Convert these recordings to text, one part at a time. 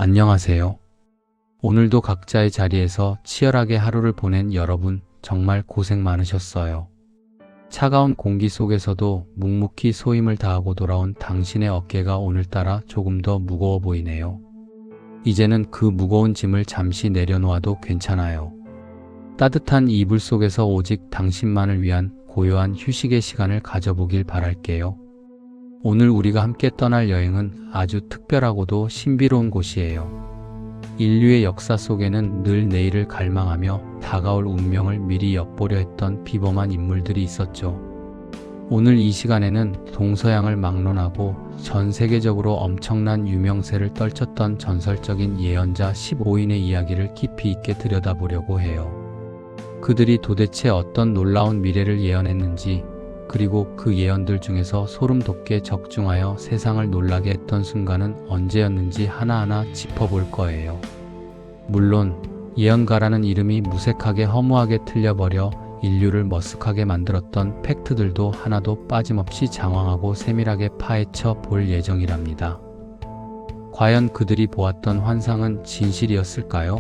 안녕하세요. 오늘도 각자의 자리에서 치열하게 하루를 보낸 여러분 정말 고생 많으셨어요. 차가운 공기 속에서도 묵묵히 소임을 다하고 돌아온 당신의 어깨가 오늘따라 조금 더 무거워 보이네요. 이제는 그 무거운 짐을 잠시 내려놓아도 괜찮아요. 따뜻한 이불 속에서 오직 당신만을 위한 고요한 휴식의 시간을 가져보길 바랄게요. 오늘 우리가 함께 떠날 여행은 아주 특별하고도 신비로운 곳이에요. 인류의 역사 속에는 늘 내일을 갈망하며 다가올 운명을 미리 엿보려 했던 비범한 인물들이 있었죠. 오늘 이 시간에는 동서양을 막론하고 전 세계적으로 엄청난 유명세를 떨쳤던 전설적인 예언자 15인의 이야기를 깊이 있게 들여다보려고 해요. 그들이 도대체 어떤 놀라운 미래를 예언했는지, 그리고 그 예언들 중에서 소름 돋게 적중하여 세상을 놀라게 했던 순간은 언제였는지 하나하나 짚어볼 거예요. 물론 예언가라는 이름이 무색하게 허무하게 틀려버려 인류를 머쓱하게 만들었던 팩트들도 하나도 빠짐없이 장황하고 세밀하게 파헤쳐 볼 예정이랍니다. 과연 그들이 보았던 환상은 진실이었을까요?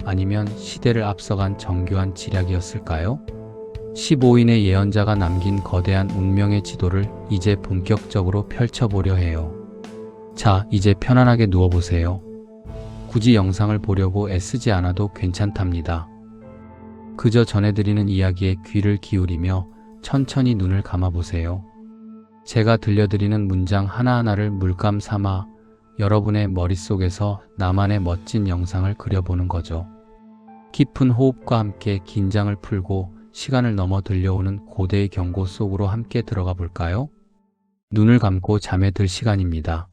아니면 시대를 앞서간 정교한 지략이었을까요? 15인의 예언자가 남긴 거대한 운명의 지도를 이제 본격적으로 펼쳐보려 해요. 자, 이제 편안하게 누워보세요. 굳이 영상을 보려고 애쓰지 않아도 괜찮답니다. 그저 전해드리는 이야기에 귀를 기울이며 천천히 눈을 감아보세요. 제가 들려드리는 문장 하나하나를 물감 삼아 여러분의 머릿속에서 나만의 멋진 영상을 그려보는 거죠. 깊은 호흡과 함께 긴장을 풀고 시간을 넘어 들려오는 고대의 경고 속으로 함께 들어가 볼까요? 눈을 감고 잠에 들 시간입니다.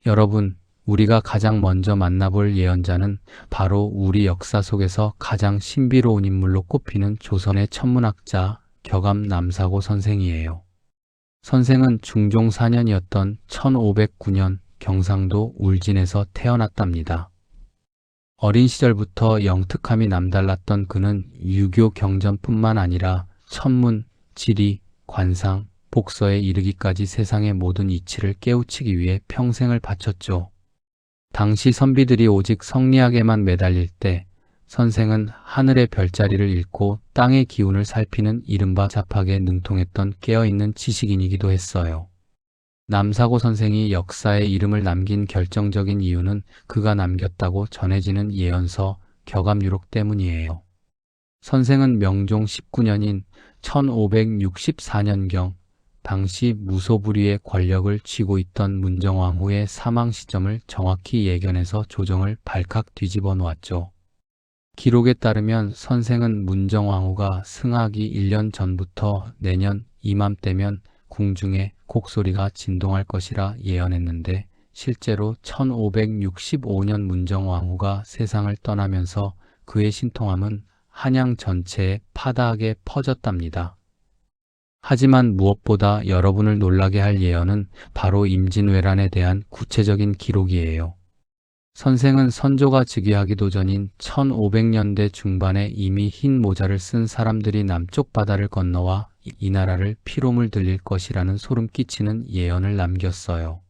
여러분, 우리가 가장 먼저 만나볼 예언자는 바로 우리 역사 속에서 가장 신비로운 인물로 꼽히는 조선의 천문학자 격암 남사고 선생이에요. 선생은 중종 4년이었던 1509년 경상도 울진에서 태어났답니다. 어린 시절부터 영특함이 남달랐던 그는 유교 경전뿐만 아니라 천문, 지리, 관상, 복서에 이르기까지 세상의 모든 이치를 깨우치기 위해 평생을 바쳤죠. 당시 선비들이 오직 성리학에만 매달릴 때 선생은 하늘의 별자리를 읽고 땅의 기운을 살피는 이른바 잡학에 능통했던 깨어있는 지식인이기도 했어요. 남사고 선생이 역사에 이름을 남긴 결정적인 이유는 그가 남겼다고 전해지는 예언서 격암유록 때문이에요. 선생은 명종 19년인 1564년경 당시 무소불위의 권력을 쥐고 있던 문정왕후의 사망 시점을 정확히 예견해서 조정을 발칵 뒤집어 놓았죠. 기록에 따르면 선생은 문정왕후가 승하기 1년 전부터 내년 이맘때면 궁중에 곡소리가 진동할 것이라 예언했는데 실제로 1565년 문정왕후가 세상을 떠나면서 그의 신통함은 한양 전체에 파다하게 퍼졌답니다. 하지만 무엇보다 여러분을 놀라게 할 예언은 바로 임진왜란에 대한 구체적인 기록이에요. 선생은 선조가 즉위하기도 전인 1500년대 중반에 이미 흰 모자를 쓴 사람들이 남쪽 바다를 건너와 이 나라를 피로 물들일 것이라는 소름 끼치는 예언을 남겼어요.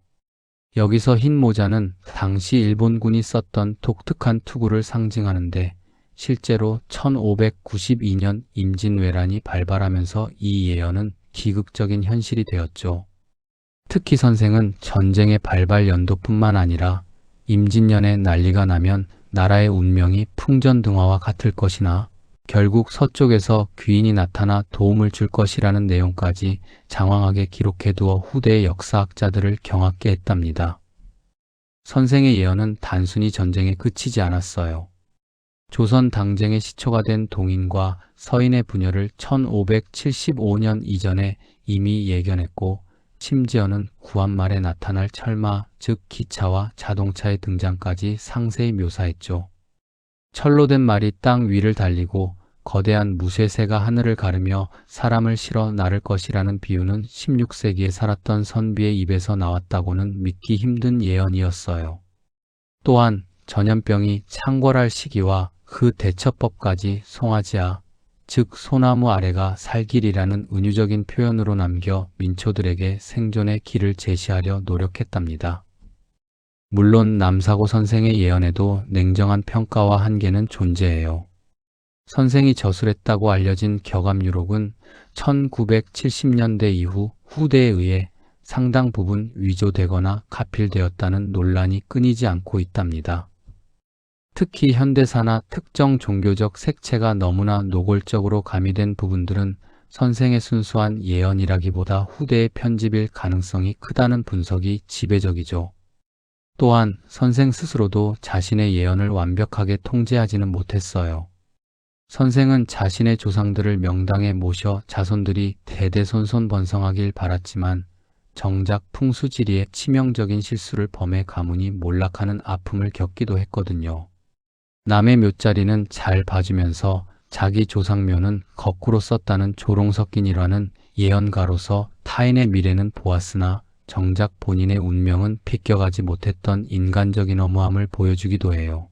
여기서 흰 모자는 당시 일본군이 썼던 독특한 투구를 상징하는데 실제로 1592년 임진왜란이 발발하면서 이 예언은 기극적인 현실이 되었죠. 특히 선생은 전쟁의 발발 연도뿐만 아니라 임진년에 난리가 나면 나라의 운명이 풍전등화와 같을 것이나 결국 서쪽에서 귀인이 나타나 도움을 줄 것이라는 내용까지 장황하게 기록해두어 후대의 역사학자들을 경악게 했답니다. 선생의 예언은 단순히 전쟁에 그치지 않았어요. 조선 당쟁의 시초가 된 동인과 서인의 분열을 1575년 이전에 이미 예견했고 심지어는 구한말에 나타날 철마, 즉 기차와 자동차의 등장까지 상세히 묘사했죠. 철로 된 말이 땅 위를 달리고 거대한 무쇠새가 하늘을 가르며 사람을 실어 나를 것이라는 비유는 16세기에 살았던 선비의 입에서 나왔다고는 믿기 힘든 예언이었어요. 또한 전염병이 창궐할 시기와 그 대처법까지 송아지아, 즉 소나무 아래가 살 길이라는 은유적인 표현으로 남겨 민초들에게 생존의 길을 제시하려 노력했답니다. 물론 남사고 선생의 예언에도 냉정한 평가와 한계는 존재해요. 선생이 저술했다고 알려진 격암유록은 1970년대 이후 후대에 의해 상당 부분 위조되거나 가필되었다는 논란이 끊이지 않고 있답니다. 특히 현대사나 특정 종교적 색채가 너무나 노골적으로 가미된 부분들은 선생의 순수한 예언이라기보다 후대의 편집일 가능성이 크다는 분석이 지배적이죠. 또한 선생 스스로도 자신의 예언을 완벽하게 통제하지는 못했어요. 선생은 자신의 조상들을 명당에 모셔 자손들이 대대손손 번성하길 바랐지만 정작 풍수지리에 치명적인 실수를 범해 가문이 몰락하는 아픔을 겪기도 했거든요. 남의 묘자리는 잘 봐주면서 자기 조상묘는 거꾸로 썼다는 조롱 섞인 일화는 예언가로서 타인의 미래는 보았으나 정작 본인의 운명은 비껴가지 못했던 인간적인 엄오함을 보여주기도 해요.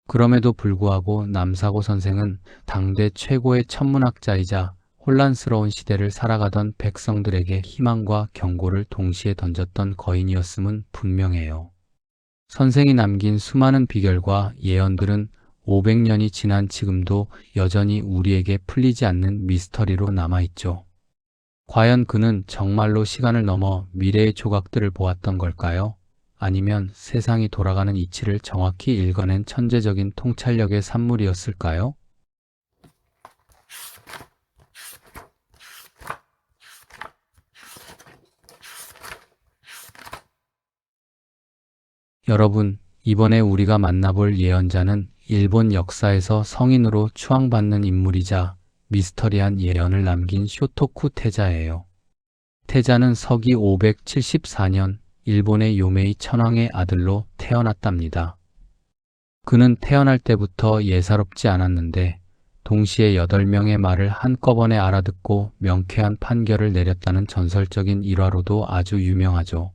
그럼에도 불구하고 남사고 선생은 당대 최고의 천문학자이자 혼란스러운 시대를 살아가던 백성들에게 희망과 경고를 동시에 던졌던 거인이었음은 분명해요. 선생이 남긴 수많은 비결과 예언들은 500년이 지난 지금도 여전히 우리에게 풀리지 않는 미스터리로 남아있죠. 과연 그는 정말로 시간을 넘어 미래의 조각들을 보았던 걸까요? 아니면 세상이 돌아가는 이치를 정확히 읽어낸 천재적인 통찰력의 산물이었을까요? 여러분, 이번에 우리가 만나볼 예언자는 일본 역사에서 성인으로 추앙받는 인물이자 미스터리한 예언을 남긴 쇼토쿠 태자예요. 태자는 서기 574년 일본의 요메이 천황의 아들로 태어났답니다. 그는 태어날 때부터 예사롭지 않았는데 동시에 8명의 말을 한꺼번에 알아듣고 명쾌한 판결을 내렸다는 전설적인 일화로도 아주 유명하죠.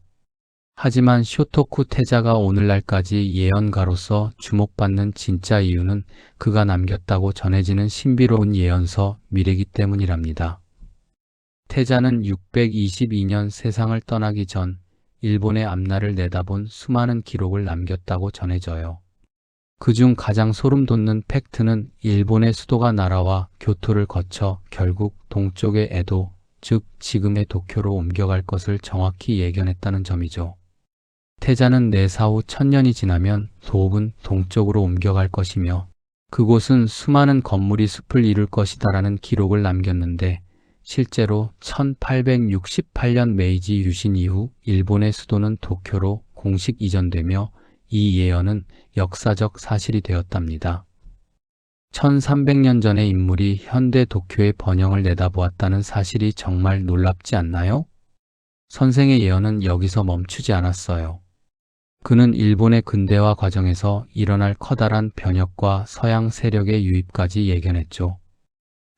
하지만 쇼토쿠 태자가 오늘날까지 예언가로서 주목받는 진짜 이유는 그가 남겼다고 전해지는 신비로운 예언서 미래기 때문이랍니다. 태자는 622년 세상을 떠나기 전 일본의 앞날을 내다본 수많은 기록을 남겼다고 전해져요. 그중 가장 소름 돋는 팩트는 일본의 수도가 나라와 교토를 거쳐 결국 동쪽의 에도, 즉 지금의 도쿄로 옮겨갈 것을 정확히 예견했다는 점이죠. 태자는 내 사후 1000년이 지나면 도읍은 동쪽으로 옮겨갈 것이며 그곳은 수많은 건물이 숲을 이룰 것이다라는 기록을 남겼는데 실제로 1868년 메이지 유신 이후 일본의 수도는 도쿄로 공식 이전되며 이 예언은 역사적 사실이 되었답니다. 1300년 전의 인물이 현대 도쿄의 번영을 내다보았다는 사실이 정말 놀랍지 않나요? 선생의 예언은 여기서 멈추지 않았어요. 그는 일본의 근대화 과정에서 일어날 커다란 변혁과 서양 세력의 유입까지 예견했죠.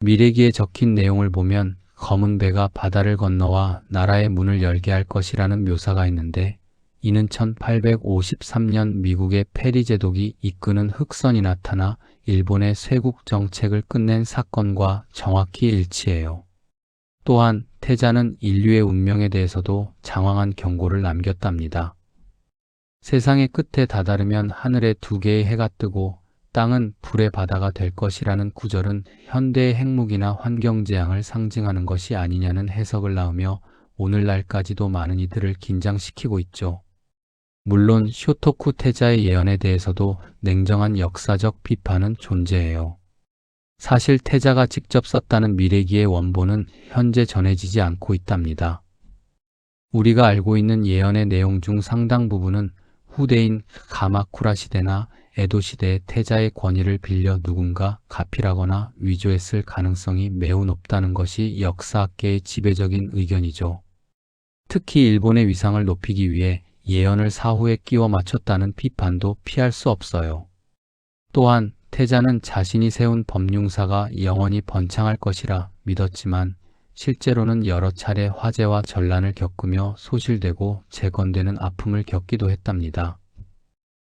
미래기에 적힌 내용을 보면 검은 배가 바다를 건너와 나라의 문을 열게 할 것이라는 묘사가 있는데 이는 1853년 미국의 페리 제독이 이끄는 흑선이 나타나 일본의 쇄국 정책을 끝낸 사건과 정확히 일치해요. 또한 태자는 인류의 운명에 대해서도 장황한 경고를 남겼답니다. 세상의 끝에 다다르면 하늘에 2개의 해가 뜨고 땅은 불의 바다가 될 것이라는 구절은 현대의 핵무기나 환경재앙을 상징하는 것이 아니냐는 해석을 낳으며 오늘날까지도 많은 이들을 긴장시키고 있죠. 물론 쇼토쿠 태자의 예언에 대해서도 냉정한 역사적 비판은 존재해요. 사실 태자가 직접 썼다는 미래기의 원본은 현재 전해지지 않고 있답니다. 우리가 알고 있는 예언의 내용 중 상당 부분은 후대인 가마쿠라 시대나 에도 시대의 태자의 권위를 빌려 누군가 가필하거나 위조했을 가능성이 매우 높다는 것이 역사학계의 지배적인 의견이죠. 특히 일본의 위상을 높이기 위해 예언을 사후에 끼워 맞췄다는 비판도 피할 수 없어요. 또한 태자는 자신이 세운 법융사가 영원히 번창할 것이라 믿었지만 실제로는 여러 차례 화재와 전란을 겪으며 소실되고 재건되는 아픔을 겪기도 했답니다.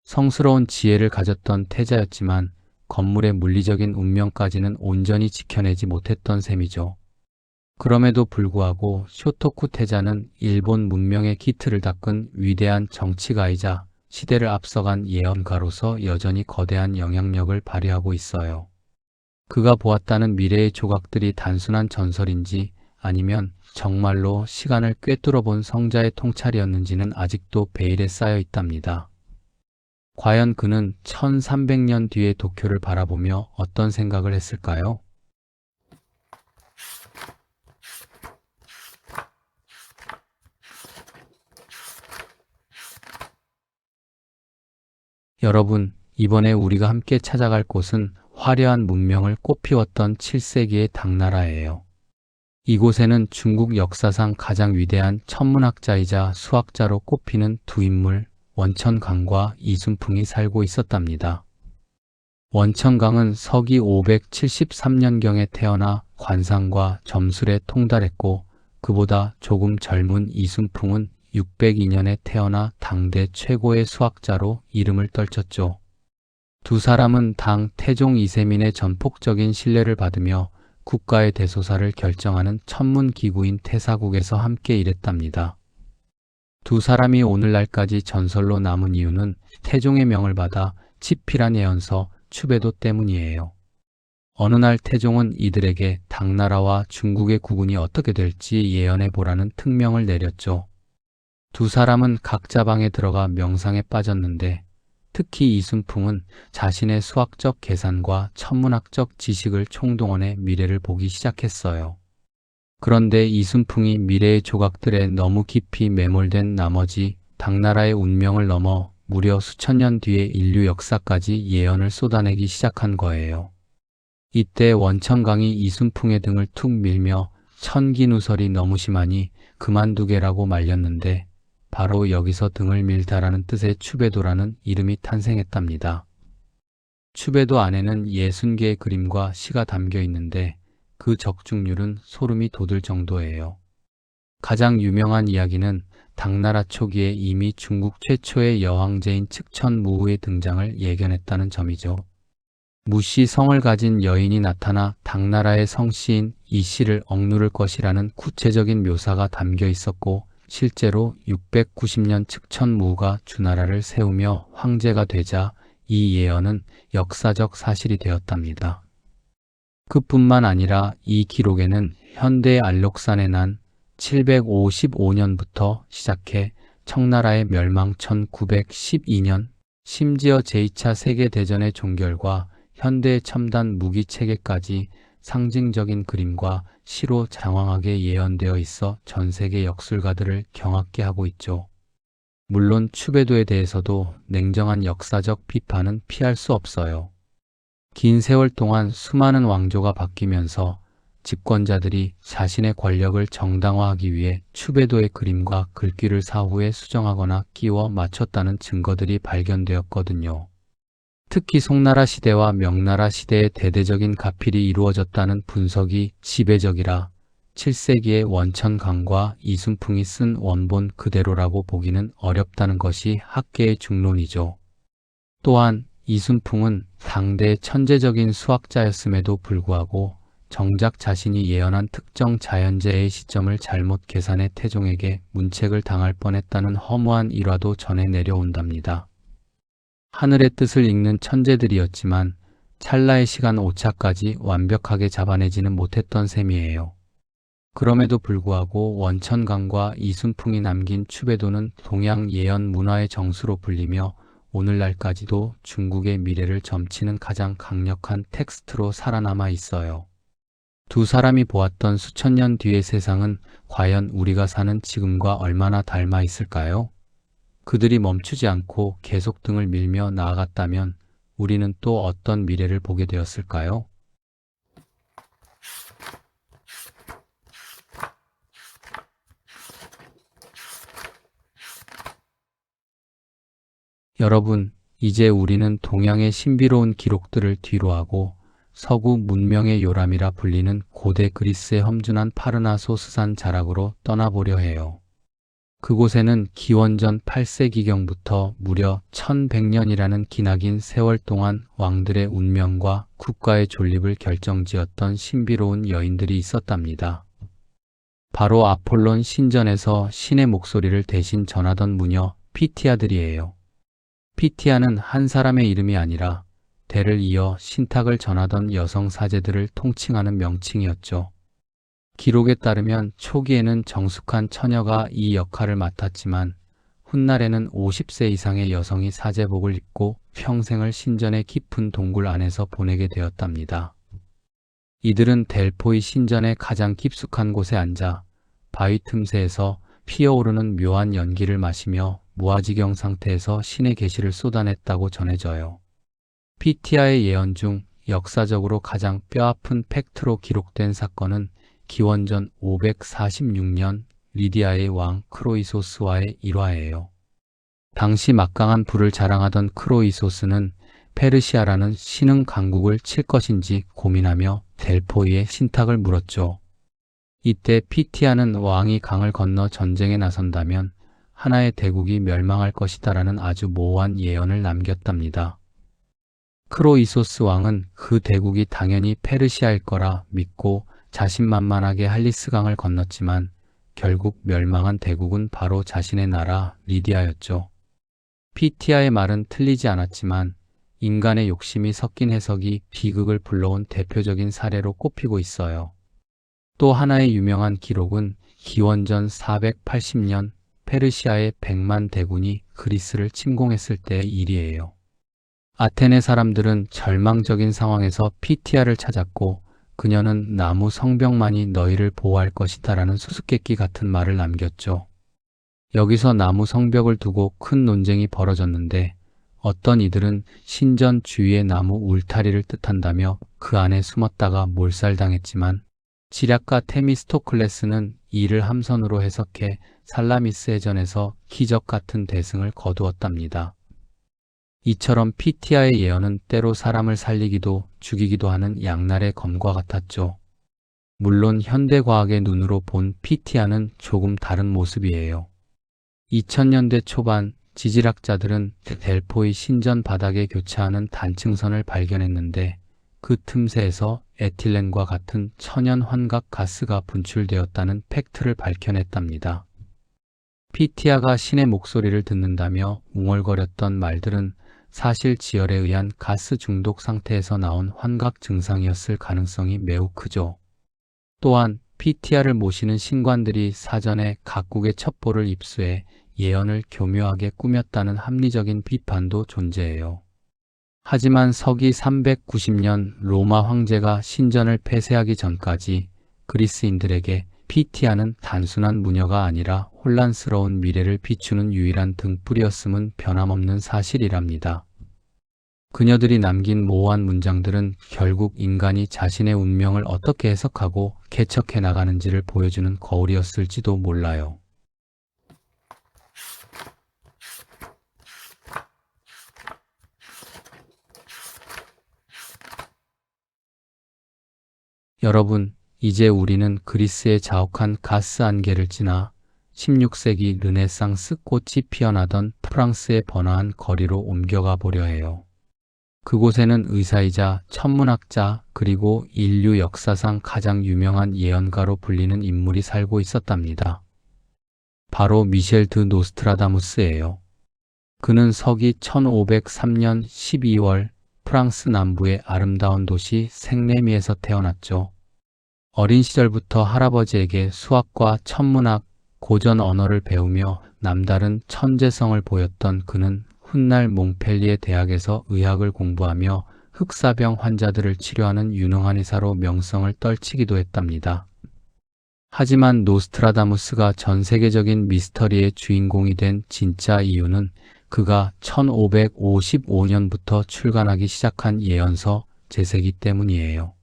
성스러운 지혜를 가졌던 태자였지만 건물의 물리적인 운명까지는 온전히 지켜내지 못했던 셈이죠. 그럼에도 불구하고 쇼토쿠 태자는 일본 문명의 기틀을 닦은 위대한 정치가이자 시대를 앞서간 예언가로서 여전히 거대한 영향력을 발휘하고 있어요. 그가 보았다는 미래의 조각들이 단순한 전설인지 아니면 정말로 시간을 꿰뚫어 본 성자의 통찰이었는지는 아직도 베일에 쌓여 있답니다. 과연 그는 1300년 뒤의 도쿄를 바라보며 어떤 생각을 했을까요? 여러분, 이번에 우리가 함께 찾아갈 곳은 화려한 문명을 꽃피웠던 7세기의 당나라예요. 이곳에는 중국 역사상 가장 위대한 천문학자이자 수학자로 꼽히는 두 인물, 원천강과 이순풍이 살고 있었답니다. 원천강은 서기 573년경에 태어나 관상과 점술에 통달했고, 그보다 조금 젊은 이순풍은 602년에 태어나 당대 최고의 수학자로 이름을 떨쳤죠. 두 사람은 당 태종 이세민의 전폭적인 신뢰를 받으며 국가의 대소사를 결정하는 천문기구인 태사국에서 함께 일했답니다. 두 사람이 오늘날까지 전설로 남은 이유는 태종의 명을 받아 치필한 예언서 추배도 때문이에요. 어느 날 태종은 이들에게 당나라와 중국의 국운이 어떻게 될지 예언해 보라는 특명을 내렸죠. 두 사람은 각자 방에 들어가 명상에 빠졌는데 특히 이순풍은 자신의 수학적 계산과 천문학적 지식을 총동원해 미래를 보기 시작했어요. 그런데 이순풍이 미래의 조각들에 너무 깊이 매몰된 나머지 당나라의 운명을 넘어 무려 수천 년 뒤의 인류 역사까지 예언을 쏟아내기 시작한 거예요. 이때 원천강이 이순풍의 등을 툭 밀며 천기누설이 너무 심하니 그만두게라고 말렸는데 바로 여기서 등을 밀다라는 뜻의 추배도라는 이름이 탄생했답니다. 추배도 안에는 60개의 그림과 시가 담겨 있는데 그 적중률은 소름이 돋을 정도예요. 가장 유명한 이야기는 당나라 초기에 이미 중국 최초의 여왕제인 측천무후의 등장을 예견했다는 점이죠. 무씨 성을 가진 여인이 나타나 당나라의 성씨인 이씨를 억누를 것이라는 구체적인 묘사가 담겨 있었고 실제로 690년 측천무후가 주나라를 세우며 황제가 되자 이 예언은 역사적 사실이 되었답니다. 그뿐만 아니라 이 기록에는 현대의 알록산에 난 755년부터 시작해 청나라의 멸망 1912년, 심지어 제2차 세계대전의 종결과 현대의 첨단 무기 체계까지 상징적인 그림과 시로 장황하게 예언되어 있어 전 세계 역술가들을 경악게 하고 있죠. 물론 추배도에 대해서도 냉정한 역사적 비판은 피할 수 없어요. 긴 세월 동안 수많은 왕조가 바뀌면서 집권자들이 자신의 권력을 정당화하기 위해 추배도의 그림과 글귀를 사후에 수정하거나 끼워 맞췄다는 증거들이 발견되었거든요. 특히 송나라 시대와 명나라 시대의 대대적인 가필이 이루어졌다는 분석이 지배적이라 7세기의 원천강과 이순풍이 쓴 원본 그대로라고 보기는 어렵다는 것이 학계의 중론이죠. 또한 이순풍은 당대 천재적인 수학자였음에도 불구하고 정작 자신이 예언한 특정 자연재해의 시점을 잘못 계산해 태종에게 문책을 당할 뻔했다는 허무한 일화도 전해 내려온답니다. 하늘의 뜻을 읽는 천재들이었지만 찰나의 시간 오차까지 완벽하게 잡아내지는 못했던 셈이에요. 그럼에도 불구하고 원천강과 이순풍이 남긴 추배도는 동양 예언 문화의 정수로 불리며 오늘날까지도 중국의 미래를 점치는 가장 강력한 텍스트로 살아남아 있어요. 두 사람이 보았던 수천 년 뒤의 세상은 과연 우리가 사는 지금과 얼마나 닮아 있을까요? 그들이 멈추지 않고 계속 등을 밀며 나아갔다면 우리는 또 어떤 미래를 보게 되었을까요? 여러분, 이제 우리는 동양의 신비로운 기록들을 뒤로하고 서구 문명의 요람이라 불리는 고대 그리스의 험준한 파르나소 스산 자락으로 떠나보려 해요. 그곳에는 기원전 8세기경부터 무려 1100년이라는 기나긴 세월 동안 왕들의 운명과 국가의 존립을 결정지었던 신비로운 여인들이 있었답니다. 바로 아폴론 신전에서 신의 목소리를 대신 전하던 무녀 피티아들이에요. 피티아는 한 사람의 이름이 아니라 대를 이어 신탁을 전하던 여성 사제들을 통칭하는 명칭이었죠. 기록에 따르면 초기에는 정숙한 처녀가 이 역할을 맡았지만 훗날에는 50세 이상의 여성이 사제복을 입고 평생을 신전의 깊은 동굴 안에서 보내게 되었답니다. 이들은 델포이 신전의 가장 깊숙한 곳에 앉아 바위 틈새에서 피어오르는 묘한 연기를 마시며 무아지경 상태에서 신의 계시를 쏟아냈다고 전해져요. 피티아의 예언 중 역사적으로 가장 뼈아픈 팩트로 기록된 사건은 기원전 546년 리디아의 왕 크로이소스와의 일화예요. 당시 막강한 부를 자랑하던 크로이소스는 페르시아라는 신흥 강국을 칠 것인지 고민하며 델포이의 신탁을 물었죠. 이때 피티아는 왕이 강을 건너 전쟁에 나선다면 하나의 대국이 멸망할 것이다라는 아주 모호한 예언을 남겼답니다. 크로이소스 왕은 그 대국이 당연히 페르시아일 거라 믿고 자신만만하게 할리스강을 건넜지만 결국 멸망한 대국은 바로 자신의 나라 리디아였죠. 피티아의 말은 틀리지 않았지만 인간의 욕심이 섞인 해석이 비극을 불러온 대표적인 사례로 꼽히고 있어요. 또 하나의 유명한 기록은 기원전 480년 페르시아의 100만 대군이 그리스를 침공했을 때의 일이에요. 아테네 사람들은 절망적인 상황에서 피티아를 찾았고 그녀는 나무 성벽만이 너희를 보호할 것이다 라는 수수께끼 같은 말을 남겼죠. 여기서 나무 성벽을 두고 큰 논쟁이 벌어졌는데 어떤 이들은 신전 주위의 나무 울타리를 뜻한다며 그 안에 숨었다가 몰살당했지만 지략가 테미스토클레스는 이를 함선으로 해석해 살라미스 해전에서 기적 같은 대승을 거두었답니다. 이처럼 피티아의 예언은 때로 사람을 살리기도 죽이기도 하는 양날의 검과 같았죠. 물론 현대과학의 눈으로 본 피티아는 조금 다른 모습이에요. 2000년대 초반 지질학자들은 델포이 신전 바닥에 교차하는 단층선을 발견했는데 그 틈새에서 에틸렌과 같은 천연 환각 가스가 분출되었다는 팩트를 밝혀냈답니다. 피티아가 신의 목소리를 듣는다며 웅얼거렸던 말들은 사실 지열에 의한 가스 중독 상태에서 나온 환각 증상이었을 가능성이 매우 크죠. 또한 피티아를 모시는 신관들이 사전에 각국의 첩보를 입수해 예언을 교묘하게 꾸몄다는 합리적인 비판도 존재해요. 하지만 서기 390년 로마 황제가 신전을 폐쇄하기 전까지 그리스인들에게 피티아는 단순한 무녀가 아니라 혼란스러운 미래를 비추는 유일한 등불이었음은 변함없는 사실이랍니다. 그녀들이 남긴 모호한 문장들은 결국 인간이 자신의 운명을 어떻게 해석하고 개척해 나가는지를 보여주는 거울이었을지도 몰라요. 여러분, 이제 우리는 그리스의 자욱한 가스 안개를 지나 16세기 르네상스 꽃이 피어나던 프랑스의 번화한 거리로 옮겨가 보려 해요. 그곳에는 의사이자 천문학자 그리고 인류 역사상 가장 유명한 예언가로 불리는 인물이 살고 있었답니다. 바로 미셸 드 노스트라다무스예요. 그는 서기 1503년 12월 프랑스 남부의 아름다운 도시 생레미에서 태어났죠. 어린 시절부터 할아버지에게 수학과 천문학, 고전 언어를 배우며 남다른 천재성을 보였던 그는 훗날 몽펠리에 대학에서 의학을 공부하며 흑사병 환자들을 치료하는 유능한 의사로 명성을 떨치기도 했답니다. 하지만 노스트라다무스가 전 세계적인 미스터리의 주인공이 된 진짜 이유는 그가 1555년부터 출간하기 시작한 예언서 제세기 때문이에요.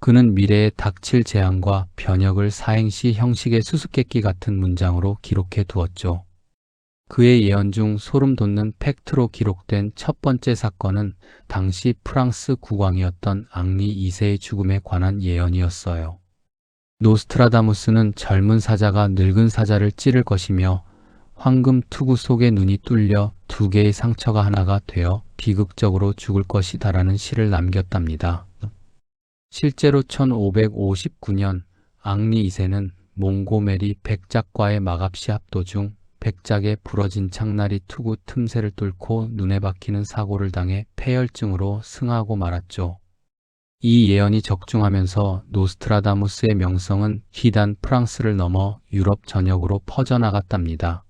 그는 미래에 닥칠 재앙과 변혁을 사행시 형식의 수수께끼 같은 문장으로 기록해 두었죠. 그의 예언 중 소름 돋는 팩트로 기록된 첫 번째 사건은 당시 프랑스 국왕이었던 앙리 2세의 죽음에 관한 예언이었어요. 노스트라다무스는 젊은 사자가 늙은 사자를 찌를 것이며 황금 투구 속에 눈이 뚫려 두 개의 상처가 하나가 되어 비극적으로 죽을 것이다라는 시를 남겼답니다. 실제로 1559년 앙리 2세는 몽고메리 백작과의 막합시 합도 중 백작의 부러진 창날이 투구 틈새를 뚫고 눈에 박히는 사고를 당해 폐혈증으로 승하고 말았죠. 이 예언이 적중하면서 노스트라다무스의 명성은 희단 프랑스를 넘어 유럽 전역으로 퍼져나갔답니다.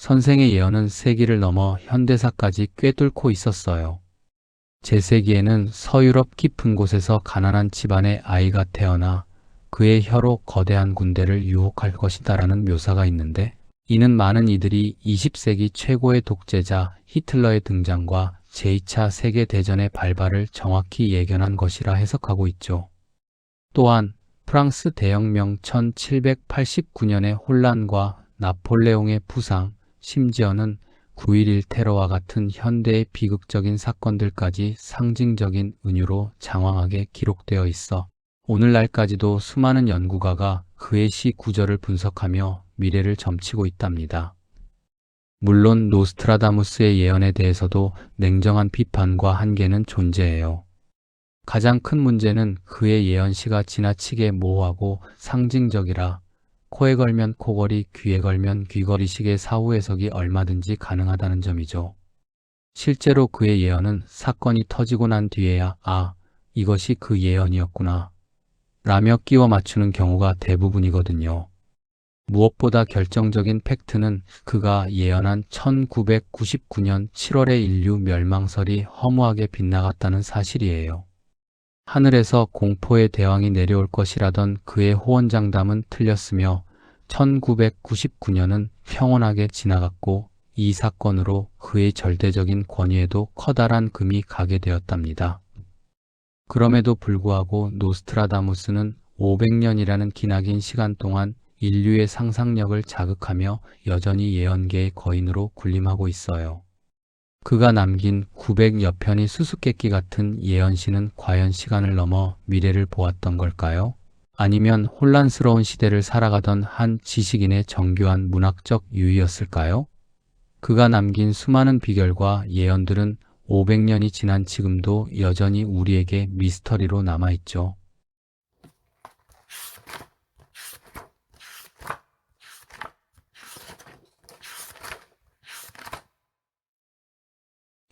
선생의 예언은 세기를 넘어 현대사까지 꿰뚫고 있었어요. 제4기에는 서유럽 깊은 곳에서 가난한 집안의 아이가 태어나 그의 혀로 거대한 군대를 유혹할 것이다라는 묘사가 있는데, 이는 많은 이들이 20세기 최고의 독재자 히틀러의 등장과 제2차 세계대전의 발발을 정확히 예견한 것이라 해석하고 있죠. 또한 프랑스 대혁명 1789년의 혼란과 나폴레옹의 부상, 심지어는 9.11 테러와 같은 현대의 비극적인 사건들까지 상징적인 은유로 장황하게 기록되어 있어 오늘날까지도 수많은 연구가가 그의 시 구절을 분석하며 미래를 점치고 있답니다. 물론 노스트라다무스의 예언에 대해서도 냉정한 비판과 한계는 존재해요. 가장 큰 문제는 그의 예언시가 지나치게 모호하고 상징적이라 코에 걸면 코걸이, 귀에 걸면 귀걸이식의 사후 해석이 얼마든지 가능하다는 점이죠. 실제로 그의 예언은 사건이 터지고 난 뒤에야 이것이 그 예언이었구나 라며 끼워 맞추는 경우가 대부분이거든요. 무엇보다 결정적인 팩트는 그가 예언한 1999년 7월의 인류 멸망설이 허무하게 빗나갔다는 사실이에요. 하늘에서 공포의 대왕이 내려올 것이라던 그의 호언장담은 틀렸으며 1999년은 평온하게 지나갔고 이 사건으로 그의 절대적인 권위에도 커다란 금이 가게 되었답니다. 그럼에도 불구하고 노스트라다무스는 500년이라는 기나긴 시간 동안 인류의 상상력을 자극하며 여전히 예언계의 거인으로 군림하고 있어요. 그가 남긴 900여 편의 수수께끼 같은 예언시는 과연 시간을 넘어 미래를 보았던 걸까요? 아니면 혼란스러운 시대를 살아가던 한 지식인의 정교한 문학적 유의였을까요? 그가 남긴 수많은 비결과 예언들은 500년이 지난 지금도 여전히 우리에게 미스터리로 남아있죠.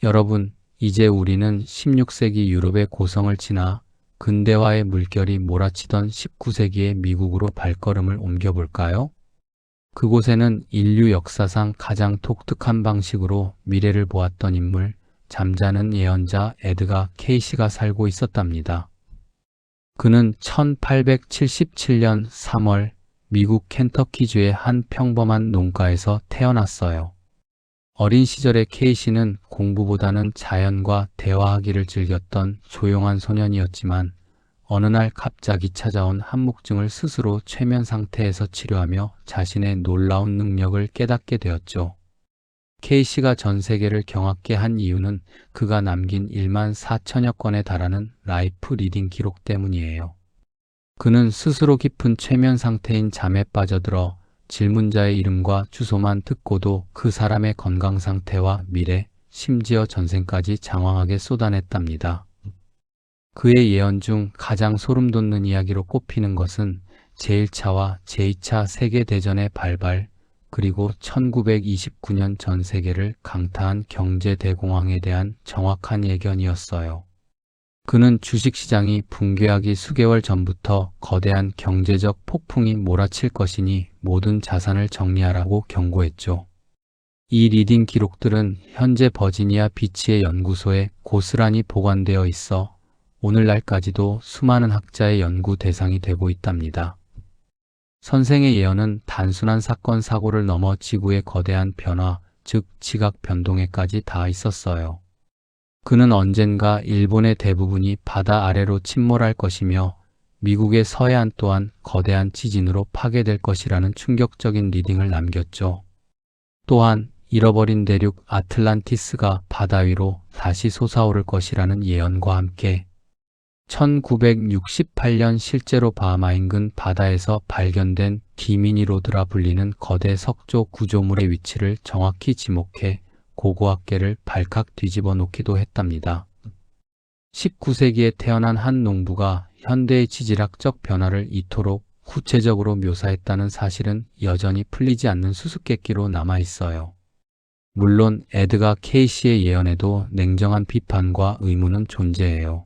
여러분, 이제 우리는 16세기 유럽의 고성을 지나 근대화의 물결이 몰아치던 19세기의 미국으로 발걸음을 옮겨볼까요? 그곳에는 인류 역사상 가장 독특한 방식으로 미래를 보았던 인물, 잠자는 예언자 에드가 케이시가 살고 있었답니다. 그는 1877년 3월 미국 켄터키주의 한 평범한 농가에서 태어났어요. 어린 시절의 케이시는 공부보다는 자연과 대화하기를 즐겼던 조용한 소년이었지만 어느 날 갑자기 찾아온 한묵증을 스스로 최면 상태에서 치료하며 자신의 놀라운 능력을 깨닫게 되었죠. 케이시가 전 세계를 경악게 한 이유는 그가 남긴 1만 4천여 건에 달하는 라이프 리딩 기록 때문이에요. 그는 스스로 깊은 최면 상태인 잠에 빠져들어 질문자의 이름과 주소만 듣고도 그 사람의 건강 상태와 미래, 심지어 전생까지 장황하게 쏟아냈답니다. 그의 예언 중 가장 소름 돋는 이야기로 꼽히는 것은 제1차와 제2차 세계대전의 발발, 그리고 1929년 전 세계를 강타한 경제대공황에 대한 정확한 예견이었어요. 그는 주식시장이 붕괴하기 수개월 전부터 거대한 경제적 폭풍이 몰아칠 것이니 모든 자산을 정리하라고 경고했죠. 이 리딩 기록들은 현재 버지니아 비치의 연구소에 고스란히 보관되어 있어 오늘날까지도 수많은 학자의 연구 대상이 되고 있답니다. 선생의 예언은 단순한 사건 사고를 넘어 지구의 거대한 변화, 즉 지각 변동에까지 닿아 있었어요. 그는 언젠가 일본의 대부분이 바다 아래로 침몰할 것이며 미국의 서해안 또한 거대한 지진으로 파괴될 것이라는 충격적인 리딩을 남겼죠. 또한 잃어버린 대륙 아틀란티스가 바다 위로 다시 솟아오를 것이라는 예언과 함께 1968년 실제로 바하마 인근 바다에서 발견된 디미니로드라 불리는 거대 석조 구조물의 위치를 정확히 지목해 고고학계를 발칵 뒤집어 놓기도 했답니다. 19세기에 태어난 한 농부가 현대의 지질학적 변화를 이토록 구체적으로 묘사했다는 사실은 여전히 풀리지 않는 수수께끼로 남아있어요. 물론 에드가 케이시의 예언에도 냉정한 비판과 의문은 존재해요.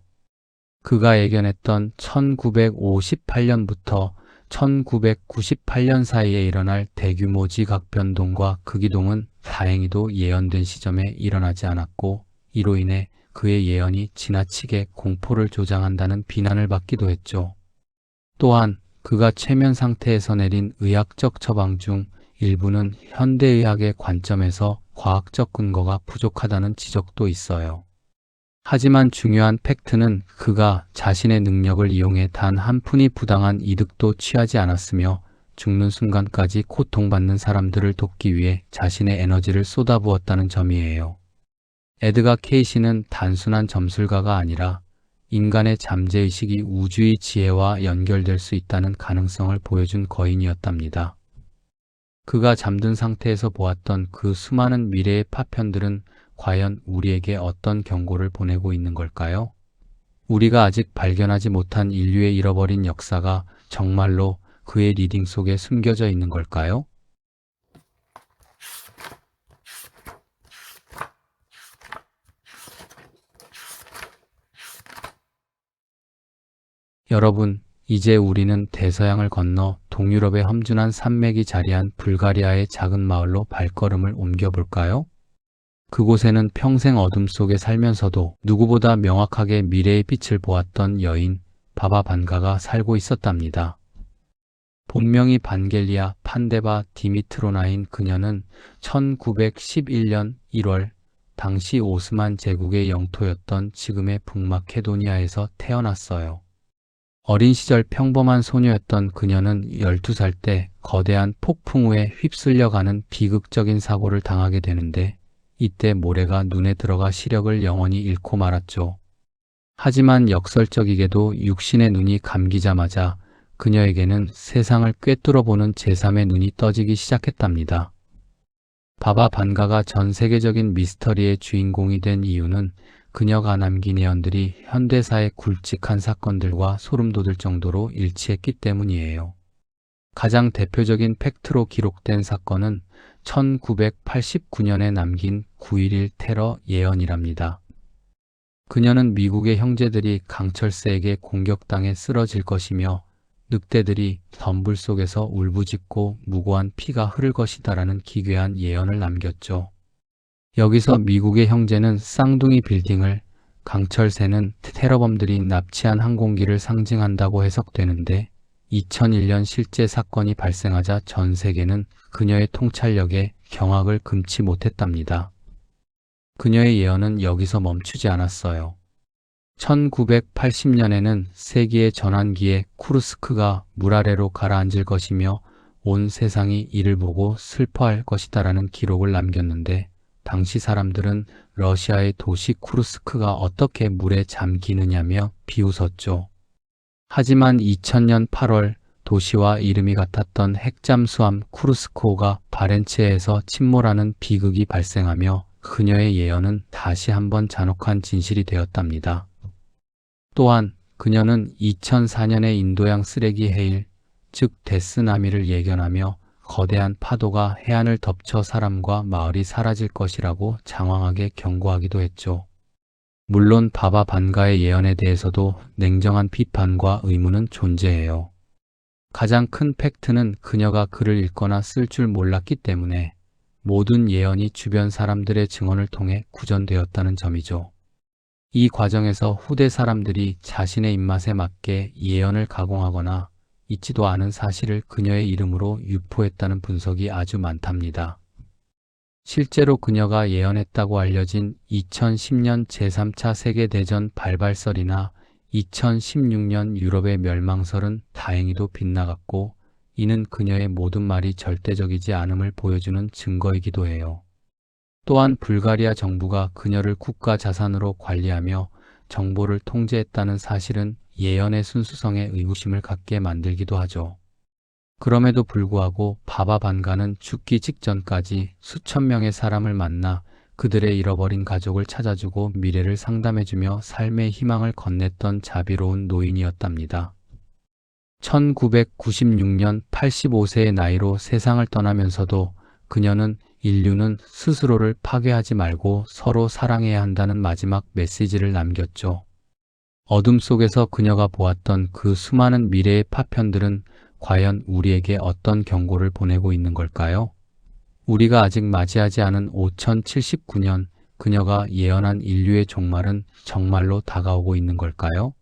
그가 예견했던 1958년부터 1998년 사이에 일어날 대규모 지각변동과 극이동은 다행히도 예언된 시점에 일어나지 않았고, 이로 인해 그의 예언이 지나치게 공포를 조장한다는 비난을 받기도 했죠. 또한 그가 최면 상태에서 내린 의학적 처방 중 일부는 현대의학의 관점에서 과학적 근거가 부족하다는 지적도 있어요. 하지만 중요한 팩트는 그가 자신의 능력을 이용해 단 한 푼이 부당한 이득도 취하지 않았으며 죽는 순간까지 고통받는 사람들을 돕기 위해 자신의 에너지를 쏟아부었다는 점이에요. 에드가 케이시는 단순한 점술가가 아니라 인간의 잠재의식이 우주의 지혜와 연결될 수 있다는 가능성을 보여준 거인이었답니다. 그가 잠든 상태에서 보았던 그 수많은 미래의 파편들은 과연 우리에게 어떤 경고를 보내고 있는 걸까요? 우리가 아직 발견하지 못한 인류의 잃어버린 역사가 정말로 그의 리딩 속에 숨겨져 있는 걸까요? 여러분, 이제 우리는 대서양을 건너 동유럽의 험준한 산맥이 자리한 불가리아의 작은 마을로 발걸음을 옮겨볼까요? 그곳에는 평생 어둠 속에 살면서도 누구보다 명확하게 미래의 빛을 보았던 여인 바바 반가가 살고 있었답니다. 본명이 반겔리아 판데바 디미트로나인 그녀는 1911년 1월 당시 오스만 제국의 영토였던 지금의 북마케도니아에서 태어났어요. 어린 시절 평범한 소녀였던 그녀는 12살 때 거대한 폭풍우에 휩쓸려가는 비극적인 사고를 당하게 되는데, 이때 모래가 눈에 들어가 시력을 영원히 잃고 말았죠. 하지만 역설적이게도 육신의 눈이 감기자마자 그녀에게는 세상을 꿰뚫어보는 제3의 눈이 떠지기 시작했답니다. 바바 반가가 전 세계적인 미스터리의 주인공이 된 이유는 그녀가 남긴 예언들이 현대사의 굵직한 사건들과 소름 돋을 정도로 일치했기 때문이에요. 가장 대표적인 팩트로 기록된 사건은 1989년에 남긴 9.11 테러 예언이랍니다. 그녀는 미국의 형제들이 강철세에게 공격당해 쓰러질 것이며 늑대들이 덤불 속에서 울부짖고 무고한 피가 흐를 것이다라는 기괴한 예언을 남겼죠. 여기서 미국의 형제는 쌍둥이 빌딩을, 강철세는 테러범들이 납치한 항공기를 상징한다고 해석되는데, 2001년 실제 사건이 발생하자 전 세계는 그녀의 통찰력에 경악을 금치 못했답니다. 그녀의 예언은 여기서 멈추지 않았어요. 1980년에는 세기의 전환기에 쿠르스크가 물 아래로 가라앉을 것이며 온 세상이 이를 보고 슬퍼할 것이다라는 기록을 남겼는데, 당시 사람들은 러시아의 도시 쿠르스크가 어떻게 물에 잠기느냐며 비웃었죠. 하지만 2000년 8월 도시와 이름이 같았던 핵잠수함 쿠르스크호가 바렌츠해에서 침몰하는 비극이 발생하며 그녀의 예언은 다시 한번 잔혹한 진실이 되었답니다. 또한 그녀는 2004년의 인도양 쓰레기 해일, 즉 데스나미를 예견하며 거대한 파도가 해안을 덮쳐 사람과 마을이 사라질 것이라고 장황하게 경고하기도 했죠. 물론 바바 반가의 예언에 대해서도 냉정한 비판과 의문은 존재해요. 가장 큰 팩트는 그녀가 글을 읽거나 쓸 줄 몰랐기 때문에 모든 예언이 주변 사람들의 증언을 통해 구전되었다는 점이죠. 이 과정에서 후대 사람들이 자신의 입맛에 맞게 예언을 가공하거나 있지도 않은 사실을 그녀의 이름으로 유포했다는 분석이 아주 많답니다. 실제로 그녀가 예언했다고 알려진 2010년 제3차 세계대전 발발설이나 2016년 유럽의 멸망설은 다행히도 빗나갔고, 이는 그녀의 모든 말이 절대적이지 않음을 보여주는 증거이기도 해요. 또한 불가리아 정부가 그녀를 국가 자산으로 관리하며 정보를 통제했다는 사실은 예언의 순수성에 의구심을 갖게 만들기도 하죠. 그럼에도 불구하고 바바 반가는 죽기 직전까지 수천 명의 사람을 만나 그들의 잃어버린 가족을 찾아주고 미래를 상담해주며 삶의 희망을 건넸던 자비로운 노인이었답니다. 1996년 85세의 나이로 세상을 떠나면서도 그녀는 인류는 스스로를 파괴하지 말고 서로 사랑해야 한다는 마지막 메시지를 남겼죠. 어둠 속에서 그녀가 보았던 그 수많은 미래의 파편들은 과연 우리에게 어떤 경고를 보내고 있는 걸까요? 우리가 아직 맞이하지 않은 5079년, 그녀가 예언한 인류의 종말은 정말로 다가오고 있는 걸까요?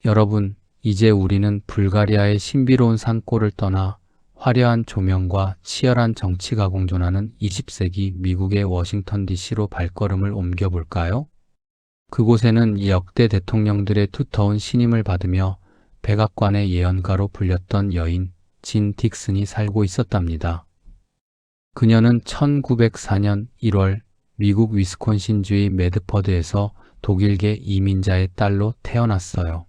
여러분, 이제 우리는 불가리아의 신비로운 산골을 떠나 화려한 조명과 치열한 정치가 공존하는 20세기 미국의 워싱턴 DC로 발걸음을 옮겨볼까요? 그곳에는 역대 대통령들의 두터운 신임을 받으며 백악관의 예언가로 불렸던 여인 진 딕슨이 살고 있었답니다. 그녀는 1904년 1월 미국 위스콘신주의 매드퍼드에서 독일계 이민자의 딸로 태어났어요.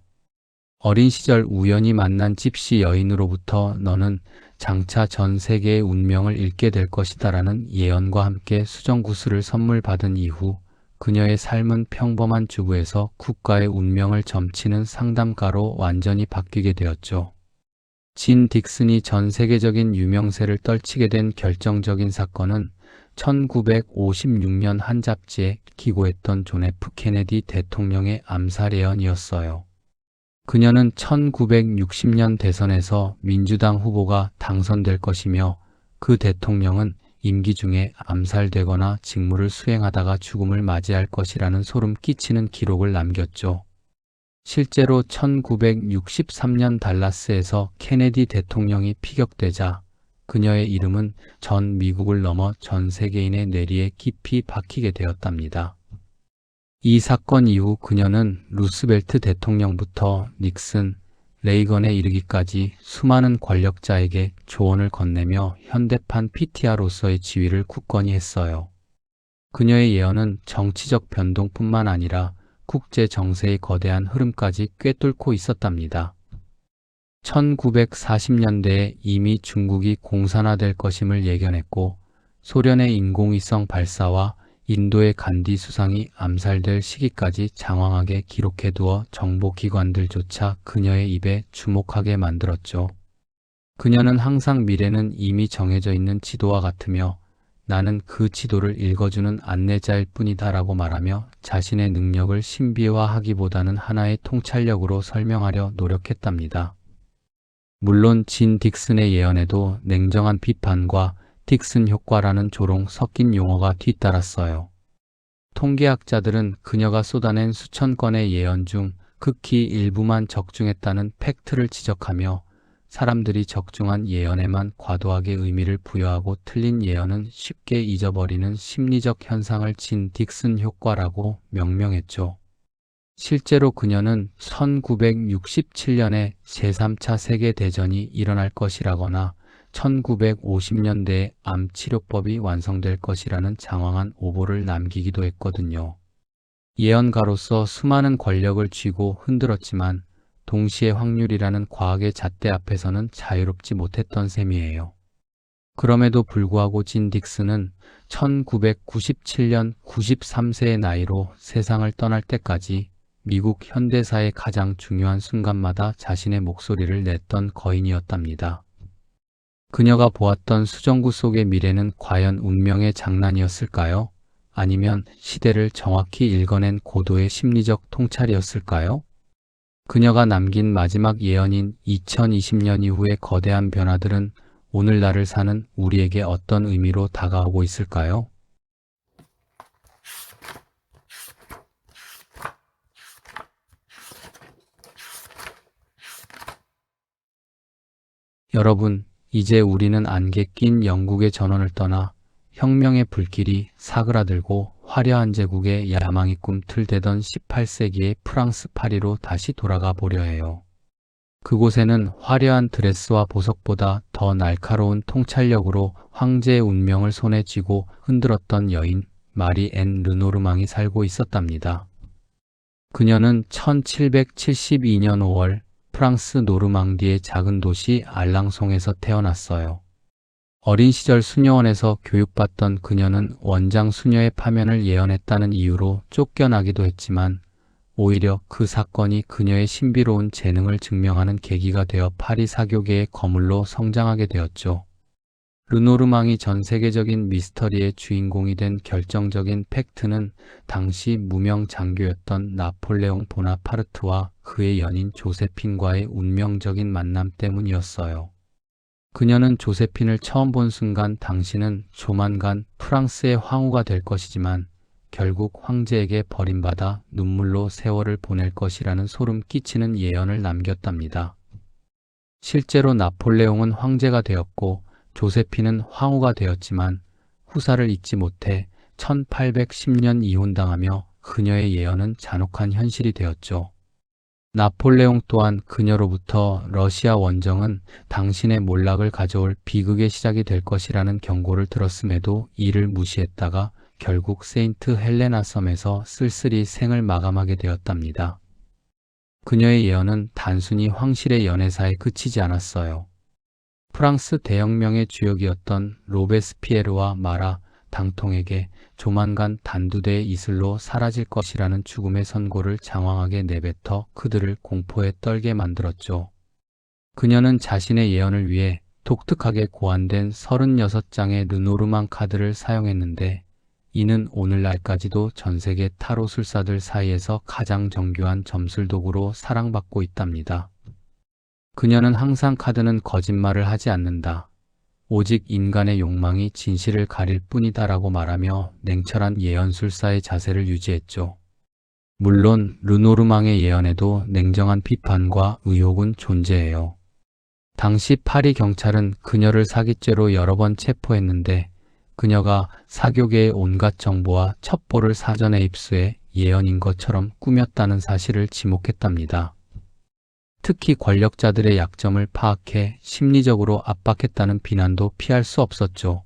어린 시절 우연히 만난 집시 여인으로부터 너는 장차 전 세계의 운명을 읽게 될 것이다라는 예언과 함께 수정구슬을 선물 받은 이후 그녀의 삶은 평범한 주부에서 국가의 운명을 점치는 상담가로 완전히 바뀌게 되었죠. 진 딕슨이 전 세계적인 유명세를 떨치게 된 결정적인 사건은 1956년 한 잡지에 기고했던 존 F 케네디 대통령의 암살 예언이었어요. 그녀는 1960년 대선에서 민주당 후보가 당선될 것이며 그 대통령은 임기 중에 암살되거나 직무를 수행하다가 죽음을 맞이할 것이라는 소름 끼치는 기록을 남겼죠. 실제로 1963년 달라스에서 케네디 대통령이 피격되자 그녀의 이름은 전 미국을 넘어 전 세계인의 뇌리에 깊이 박히게 되었답니다. 이 사건 이후 그녀는 루스벨트 대통령부터 닉슨, 레이건에 이르기까지 수많은 권력자에게 조언을 건네며 현대판 PTR로서의 지위를 굳건히 했어요. 그녀의 예언은 정치적 변동뿐만 아니라 국제 정세의 거대한 흐름까지 꿰뚫고 있었답니다. 1940년대에 이미 중국이 공산화될 것임을 예견했고 소련의 인공위성 발사와 인도의 간디 수상이 암살될 시기까지 장황하게 기록해두어 정보기관들조차 그녀의 입에 주목하게 만들었죠. 그녀는 항상 미래는 이미 정해져 있는 지도와 같으며 나는 그 지도를 읽어주는 안내자일 뿐이다 라고 말하며 자신의 능력을 신비화하기보다는 하나의 통찰력으로 설명하려 노력했답니다. 물론 진 딕슨의 예언에도 냉정한 비판과 딕슨 효과라는 조롱 섞인 용어가 뒤따랐어요. 통계학자들은 그녀가 쏟아낸 수천 건의 예언 중 극히 일부만 적중했다는 팩트를 지적하며 사람들이 적중한 예언에만 과도하게 의미를 부여하고 틀린 예언은 쉽게 잊어버리는 심리적 현상을 진 딕슨 효과라고 명명했죠. 실제로 그녀는 1967년에 제3차 세계대전이 일어날 것이라거나 1950년대에 암 치료법이 완성될 것이라는 장황한 오보를 남기기도 했거든요. 예언가로서 수많은 권력을 쥐고 흔들었지만 동시에 확률이라는 과학의 잣대 앞에서는 자유롭지 못했던 셈이에요. 그럼에도 불구하고 진 딕슨은 1997년 93세의 나이로 세상을 떠날 때까지 미국 현대사의 가장 중요한 순간마다 자신의 목소리를 냈던 거인이었답니다. 그녀가 보았던 수정구 속의 미래는 과연 운명의 장난이었을까요? 아니면 시대를 정확히 읽어낸 고도의 심리적 통찰이었을까요? 그녀가 남긴 마지막 예언인 2020년 이후의 거대한 변화들은 오늘날을 사는 우리에게 어떤 의미로 다가오고 있을까요? 여러분, 이제 우리는 안개 낀 영국의 전원을 떠나 혁명의 불길이 사그라들고 화려한 제국의 야망이 꿈틀대던 18세기의 프랑스 파리로 다시 돌아가 보려 해요. 그곳에는 화려한 드레스와 보석보다 더 날카로운 통찰력으로 황제의 운명을 손에 쥐고 흔들었던 여인 마리 앤 르노르망이 살고 있었답니다. 그녀는 1772년 5월 프랑스 노르망디의 작은 도시 알랑송에서 태어났어요. 어린 시절 수녀원에서 교육받던 그녀는 원장 수녀의 파면을 예언했다는 이유로 쫓겨나기도 했지만 오히려 그 사건이 그녀의 신비로운 재능을 증명하는 계기가 되어 파리 사교계의 거물로 성장하게 되었죠. 르노르망이 전 세계적인 미스터리의 주인공이 된 결정적인 팩트는 당시 무명 장교였던 나폴레옹 보나파르트와 그의 연인 조세핀과의 운명적인 만남 때문이었어요. 그녀는 조세핀을 처음 본 순간 당신은 조만간 프랑스의 황후가 될 것이지만 결국 황제에게 버림받아 눈물로 세월을 보낼 것이라는 소름 끼치는 예언을 남겼답니다. 실제로 나폴레옹은 황제가 되었고 조세핀은 황후가 되었지만 후사를 잊지 못해 1810년 이혼당하며 그녀의 예언은 잔혹한 현실이 되었죠. 나폴레옹 또한 그녀로부터 러시아 원정은 당신의 몰락을 가져올 비극의 시작이 될 것이라는 경고를 들었음에도 이를 무시했다가 결국 세인트 헬레나 섬에서 쓸쓸히 생을 마감하게 되었답니다. 그녀의 예언은 단순히 황실의 연애사에 그치지 않았어요. 프랑스 대혁명의 주역이었던 로베스피에르와 마라 당통에게 조만간 단두대의 이슬로 사라질 것이라는 죽음의 선고를 장황하게 내뱉어 그들을 공포에 떨게 만들었죠. 그녀는 자신의 예언을 위해 독특하게 고안된 36장의 르노르망 카드를 사용했는데 이는 오늘날까지도 전세계 타로술사들 사이에서 가장 정교한 점술도구로 사랑받고 있답니다. 그녀는 항상 카드는 거짓말을 하지 않는다. 오직 인간의 욕망이 진실을 가릴 뿐이다라고 말하며 냉철한 예언술사의 자세를 유지했죠. 물론 르노르망의 예언에도 냉정한 비판과 의혹은 존재해요. 당시 파리 경찰은 그녀를 사기죄로 여러 번 체포했는데 그녀가 사교계의 온갖 정보와 첩보를 사전에 입수해 예언인 것처럼 꾸몄다는 사실을 지목했답니다. 특히 권력자들의 약점을 파악해 심리적으로 압박했다는 비난도 피할 수 없었죠.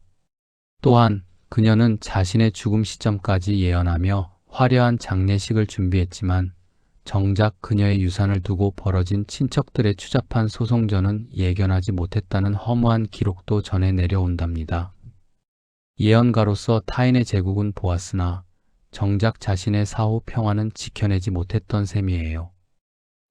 또한 그녀는 자신의 죽음 시점까지 예언하며 화려한 장례식을 준비했지만 정작 그녀의 유산을 두고 벌어진 친척들의 추잡한 소송전은 예견하지 못했다는 허무한 기록도 전해 내려온답니다. 예언가로서 타인의 제국은 보았으나 정작 자신의 사후 평화는 지켜내지 못했던 셈이에요.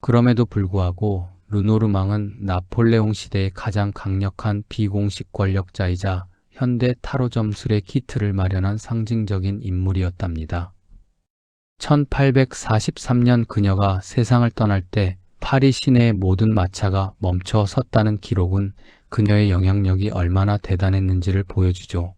그럼에도 불구하고 르노르망은 나폴레옹 시대의 가장 강력한 비공식 권력자이자 현대 타로 점술의 기틀을 마련한 상징적인 인물이었답니다. 1843년 그녀가 세상을 떠날 때 파리 시내의 모든 마차가 멈춰 섰다는 기록은 그녀의 영향력이 얼마나 대단했는지를 보여주죠.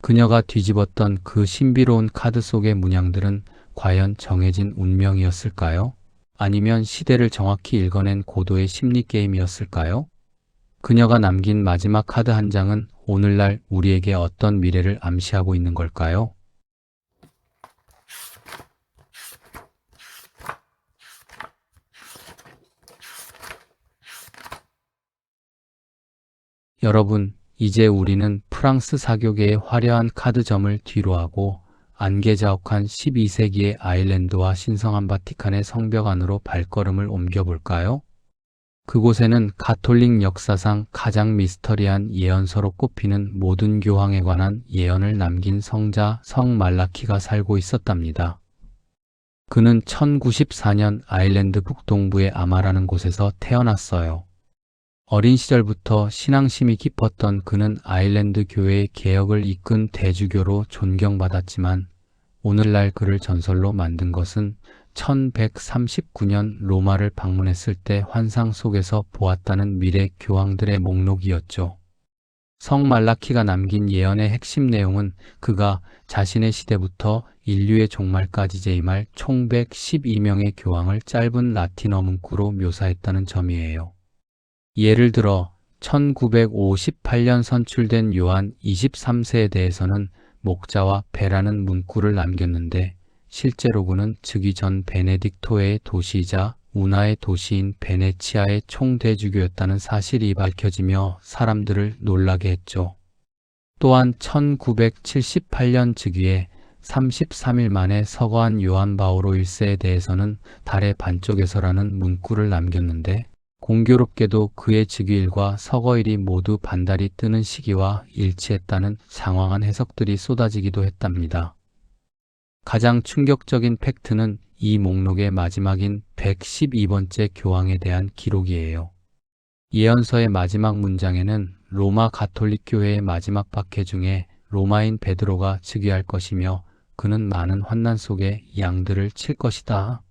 그녀가 뒤집었던 그 신비로운 카드 속의 문양들은 과연 정해진 운명이었을까요? 아니면 시대를 정확히 읽어낸 고도의 심리 게임이었을까요? 그녀가 남긴 마지막 카드 한 장은 오늘날 우리에게 어떤 미래를 암시하고 있는 걸까요? 여러분, 이제 우리는 프랑스 사교계의 화려한 카드점을 뒤로하고 안개자욱한 12세기의 아일랜드와 신성한 바티칸의 성벽 안으로 발걸음을 옮겨볼까요? 그곳에는 가톨릭 역사상 가장 미스터리한 예언서로 꼽히는 모든 교황에 관한 예언을 남긴 성자 성 말라키가 살고 있었답니다. 그는 1094년 아일랜드 북동부의 아마라는 곳에서 태어났어요. 어린 시절부터 신앙심이 깊었던 그는 아일랜드 교회의 개혁을 이끈 대주교로 존경받았지만 오늘날 그를 전설로 만든 것은 1139년 로마를 방문했을 때 환상 속에서 보았다는 미래 교황들의 목록이었죠. 성 말라키가 남긴 예언의 핵심 내용은 그가 자신의 시대부터 인류의 종말까지 재임할 총 112명의 교황을 짧은 라틴어 문구로 묘사했다는 점이에요. 예를 들어 1958년 선출된 요한 23세에 대해서는 목자와 배라는 문구를 남겼는데 실제로 그는 즉위 전 베네딕토의 도시이자 운하의 도시인 베네치아의 총대주교였다는 사실이 밝혀지며 사람들을 놀라게 했죠. 또한 1978년 즉위해 33일 만에 서거한 요한 바오로 1세에 대해서는 달의 반쪽에서라는 문구를 남겼는데, 공교롭게도 그의 즉위일과 서거일이 모두 반달이 뜨는 시기와 일치했다는 장황한 해석들이 쏟아지기도 했답니다. 가장 충격적인 팩트는 이 목록의 마지막인 112번째 교황에 대한 기록이에요. 예언서의 마지막 문장에는 로마 가톨릭 교회의 마지막 박해 중에 로마인 베드로가 즉위할 것이며 그는 많은 환난 속에 양들을 칠 것이다.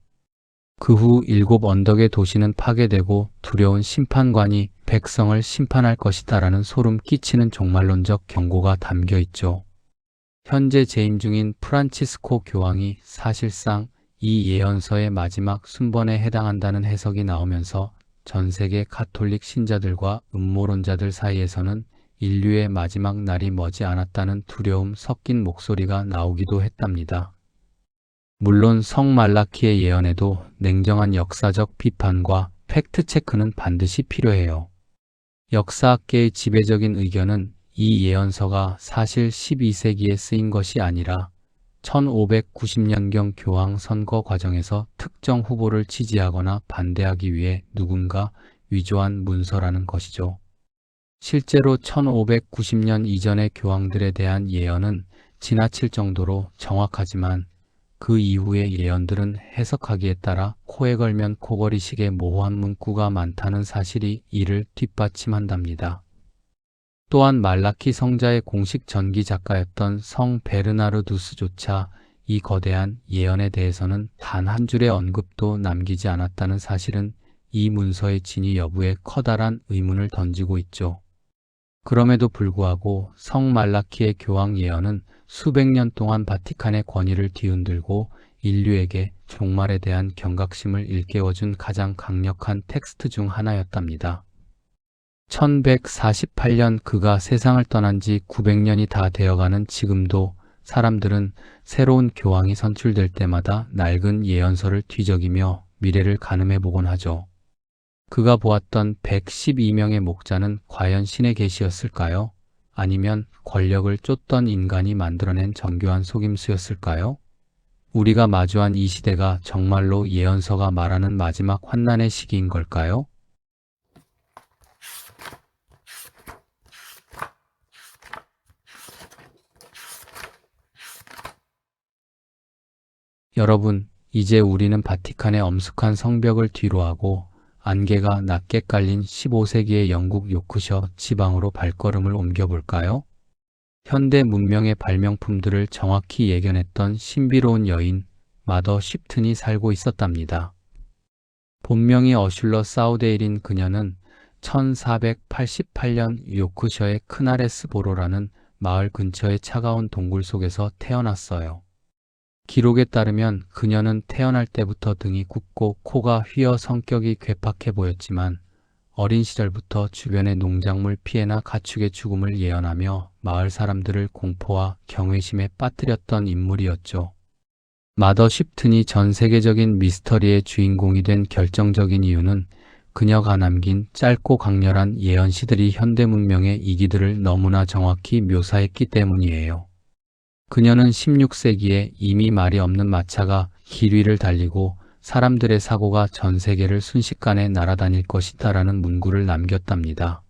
그 후 7 언덕의 도시는 파괴되고 두려운 심판관이 백성을 심판할 것이다 라는 소름 끼치는 종말론적 경고가 담겨 있죠. 현재 재임 중인 프란치스코 교황이 사실상 이 예언서의 마지막 순번에 해당한다는 해석이 나오면서 전 세계 가톨릭 신자들과 음모론자들 사이에서는 인류의 마지막 날이 머지 않았다는 두려움 섞인 목소리가 나오기도 했답니다. 물론 성 말라키의 예언에도 냉정한 역사적 비판과 팩트체크는 반드시 필요해요. 역사학계의 지배적인 의견은 이 예언서가 사실 12세기에 쓰인 것이 아니라 1590년경 교황 선거 과정에서 특정 후보를 지지하거나 반대하기 위해 누군가 위조한 문서라는 것이죠. 실제로 1590년 이전의 교황들에 대한 예언은 지나칠 정도로 정확하지만 그 이후의 예언들은 해석하기에 따라 코에 걸면 코걸이식의 모호한 문구가 많다는 사실이 이를 뒷받침한답니다. 또한 말라키 성자의 공식 전기 작가였던 성 베르나르두스조차 이 거대한 예언에 대해서는 단 한 줄의 언급도 남기지 않았다는 사실은 이 문서의 진위 여부에 커다란 의문을 던지고 있죠. 그럼에도 불구하고 성 말라키의 교황 예언은 수백 년 동안 바티칸의 권위를 뒤흔들고 인류에게 종말에 대한 경각심을 일깨워준 가장 강력한 텍스트 중 하나였답니다. 1148년 그가 세상을 떠난 지 900년이 다 되어가는 지금도 사람들은 새로운 교황이 선출될 때마다 낡은 예언서를 뒤적이며 미래를 가늠해보곤 하죠. 그가 보았던 112명의 목자는 과연 신의 계시였을까요? 아니면 권력을 쫓던 인간이 만들어낸 정교한 속임수였을까요? 우리가 마주한 이 시대가 정말로 예언서가 말하는 마지막 환난의 시기인 걸까요? 여러분, 이제 우리는 바티칸의 엄숙한 성벽을 뒤로하고 안개가 낮게 깔린 15세기의 영국 요크셔 지방으로 발걸음을 옮겨볼까요? 현대 문명의 발명품들을 정확히 예견했던 신비로운 여인 마더 쉽튼이 살고 있었답니다. 본명이 어슐러 사우데일인 그녀는 1488년 요크셔의 크나레스보로라는 마을 근처의 차가운 동굴 속에서 태어났어요. 기록에 따르면 그녀는 태어날 때부터 등이 굽고 코가 휘어 성격이 괴팍해 보였지만 어린 시절부터 주변의 농작물 피해나 가축의 죽음을 예언하며 마을 사람들을 공포와 경외심에 빠뜨렸던 인물이었죠. 마더 쉽튼이 전 세계적인 미스터리의 주인공이 된 결정적인 이유는 그녀가 남긴 짧고 강렬한 예언시들이 현대 문명의 이기들을 너무나 정확히 묘사했기 때문이에요. 그녀는 16세기에 이미 말이 없는 마차가 길 위를 달리고 사람들의 사고가 전 세계를 순식간에 날아다닐 것이다 라는 문구를 남겼답니다.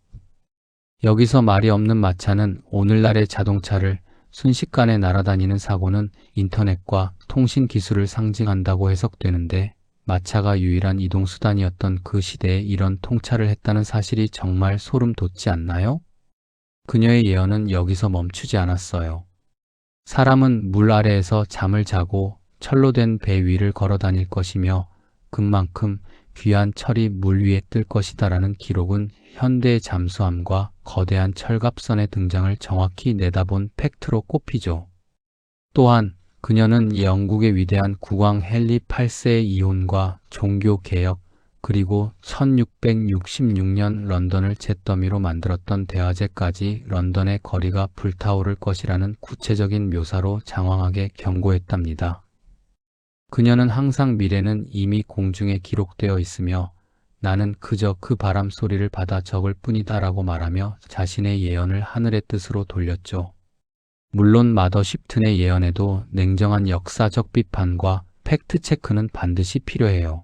여기서 말이 없는 마차는 오늘날의 자동차를, 순식간에 날아다니는 사고는 인터넷과 통신 기술을 상징한다고 해석되는데, 마차가 유일한 이동수단이었던 그 시대에 이런 통찰을 했다는 사실이 정말 소름 돋지 않나요? 그녀의 예언은 여기서 멈추지 않았어요. 사람은 물 아래에서 잠을 자고 철로 된 배 위를 걸어 다닐 것이며 그만큼 귀한 철이 물 위에 뜰 것이다 라는 기록은 현대의 잠수함과 거대한 철갑선의 등장을 정확히 내다본 팩트로 꼽히죠. 또한 그녀는 영국의 위대한 국왕 헨리 8세의 이혼과 종교개혁, 그리고 1666년 런던을 잿더미로 만들었던 대화제까지 런던의 거리가 불타오를 것이라는 구체적인 묘사로 장황하게 경고했답니다. 그녀는 항상 미래는 이미 공중에 기록되어 있으며 나는 그저 그 바람 소리를 받아 적을 뿐이다 라고 말하며 자신의 예언을 하늘의 뜻으로 돌렸죠. 물론 마더 쉽튼의 예언에도 냉정한 역사적 비판과 팩트체크는 반드시 필요해요.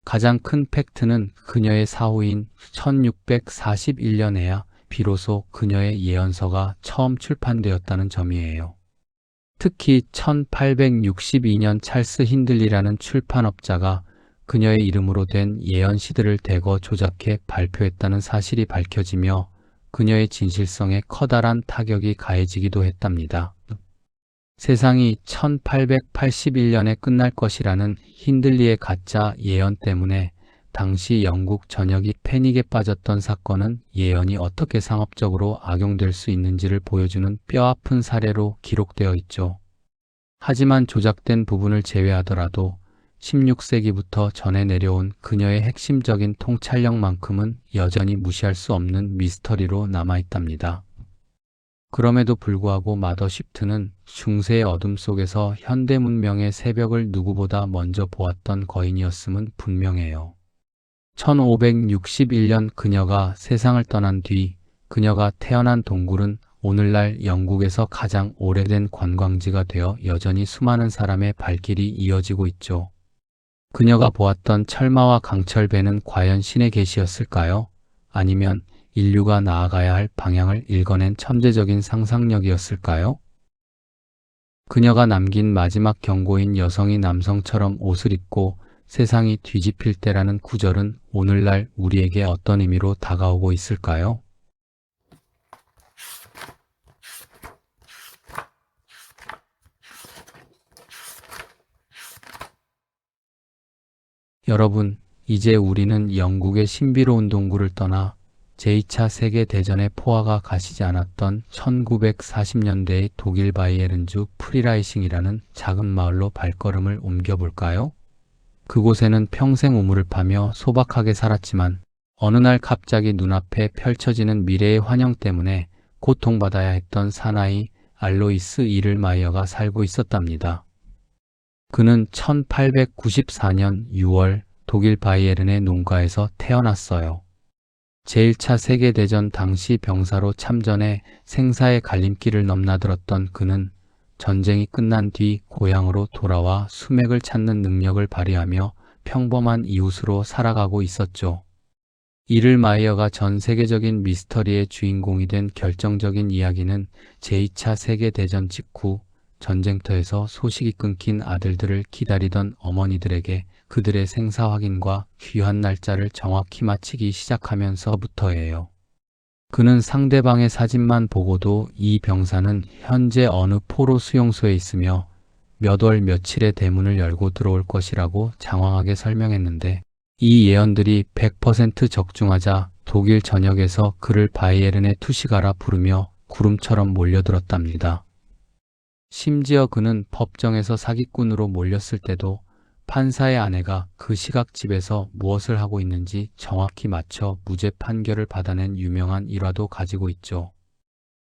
가장 큰 팩트는 그녀의 사후인 1641년에야 비로소 그녀의 예언서가 처음 출판되었다는 점이에요. 특히 1862년 찰스 힌들리라는 출판업자가 그녀의 이름으로 된 예언시들을 대거 조작해 발표했다는 사실이 밝혀지며 그녀의 진실성에 커다란 타격이 가해지기도 했답니다. 세상이 1881년에 끝날 것이라는 힌들리의 가짜 예언 때문에 당시 영국 전역이 패닉에 빠졌던 사건은 예언이 어떻게 상업적으로 악용될 수 있는지를 보여주는 뼈아픈 사례로 기록되어 있죠. 하지만 조작된 부분을 제외하더라도 16세기부터 전해 내려온 그녀의 핵심적인 통찰력만큼은 여전히 무시할 수 없는 미스터리로 남아있답니다. 그럼에도 불구하고 마더 쉽튼은 중세의 어둠 속에서 현대 문명의 새벽을 누구보다 먼저 보았던 거인이었음은 분명해요. 1561년 그녀가 세상을 떠난 뒤 그녀가 태어난 동굴은 오늘날 영국에서 가장 오래된 관광지가 되어 여전히 수많은 사람의 발길이 이어지고 있죠. 그녀가 보았던 철마와 강철배는 과연 신의 계시였을까요? 아니면 인류가 나아가야 할 방향을 읽어낸 천재적인 상상력이었을까요? 그녀가 남긴 마지막 경고인 여성이 남성처럼 옷을 입고 세상이 뒤집힐 때라는 구절은 오늘날 우리에게 어떤 의미로 다가오고 있을까요? 여러분, 이제 우리는 영국의 신비로운 동굴을 떠나 제2차 세계대전의 포화가 가시지 않았던 1940년대의 독일 바이에른주 프리라이싱이라는 작은 마을로 발걸음을 옮겨볼까요? 그곳에는 평생 우물을 파며 소박하게 살았지만 어느 날 갑자기 눈앞에 펼쳐지는 미래의 환영 때문에 고통받아야 했던 사나이 알로이스 이를마이어가 살고 있었답니다. 그는 1894년 6월 독일 바이에른의 농가에서 태어났어요. 제1차 세계대전 당시 병사로 참전해 생사의 갈림길을 넘나들었던 그는 전쟁이 끝난 뒤 고향으로 돌아와 수맥을 찾는 능력을 발휘하며 평범한 이웃으로 살아가고 있었죠. 이를마이어가 전 세계적인 미스터리의 주인공이 된 결정적인 이야기는 제2차 세계대전 직후 전쟁터에서 소식이 끊긴 아들들을 기다리던 어머니들에게 그들의 생사 확인과 귀환 날짜를 정확히 맞히기 시작하면서부터예요. 그는 상대방의 사진만 보고도 이 병사는 현재 어느 포로 수용소에 있으며 몇 월 며칠에 대문을 열고 들어올 것이라고 장황하게 설명했는데 이 예언들이 100% 적중하자 독일 전역에서 그를 바이에른의 투시가라 부르며 구름처럼 몰려들었답니다. 심지어 그는 법정에서 사기꾼으로 몰렸을 때도 판사의 아내가 그 시각집에서 무엇을 하고 있는지 정확히 맞춰 무죄 판결을 받아낸 유명한 일화도 가지고 있죠.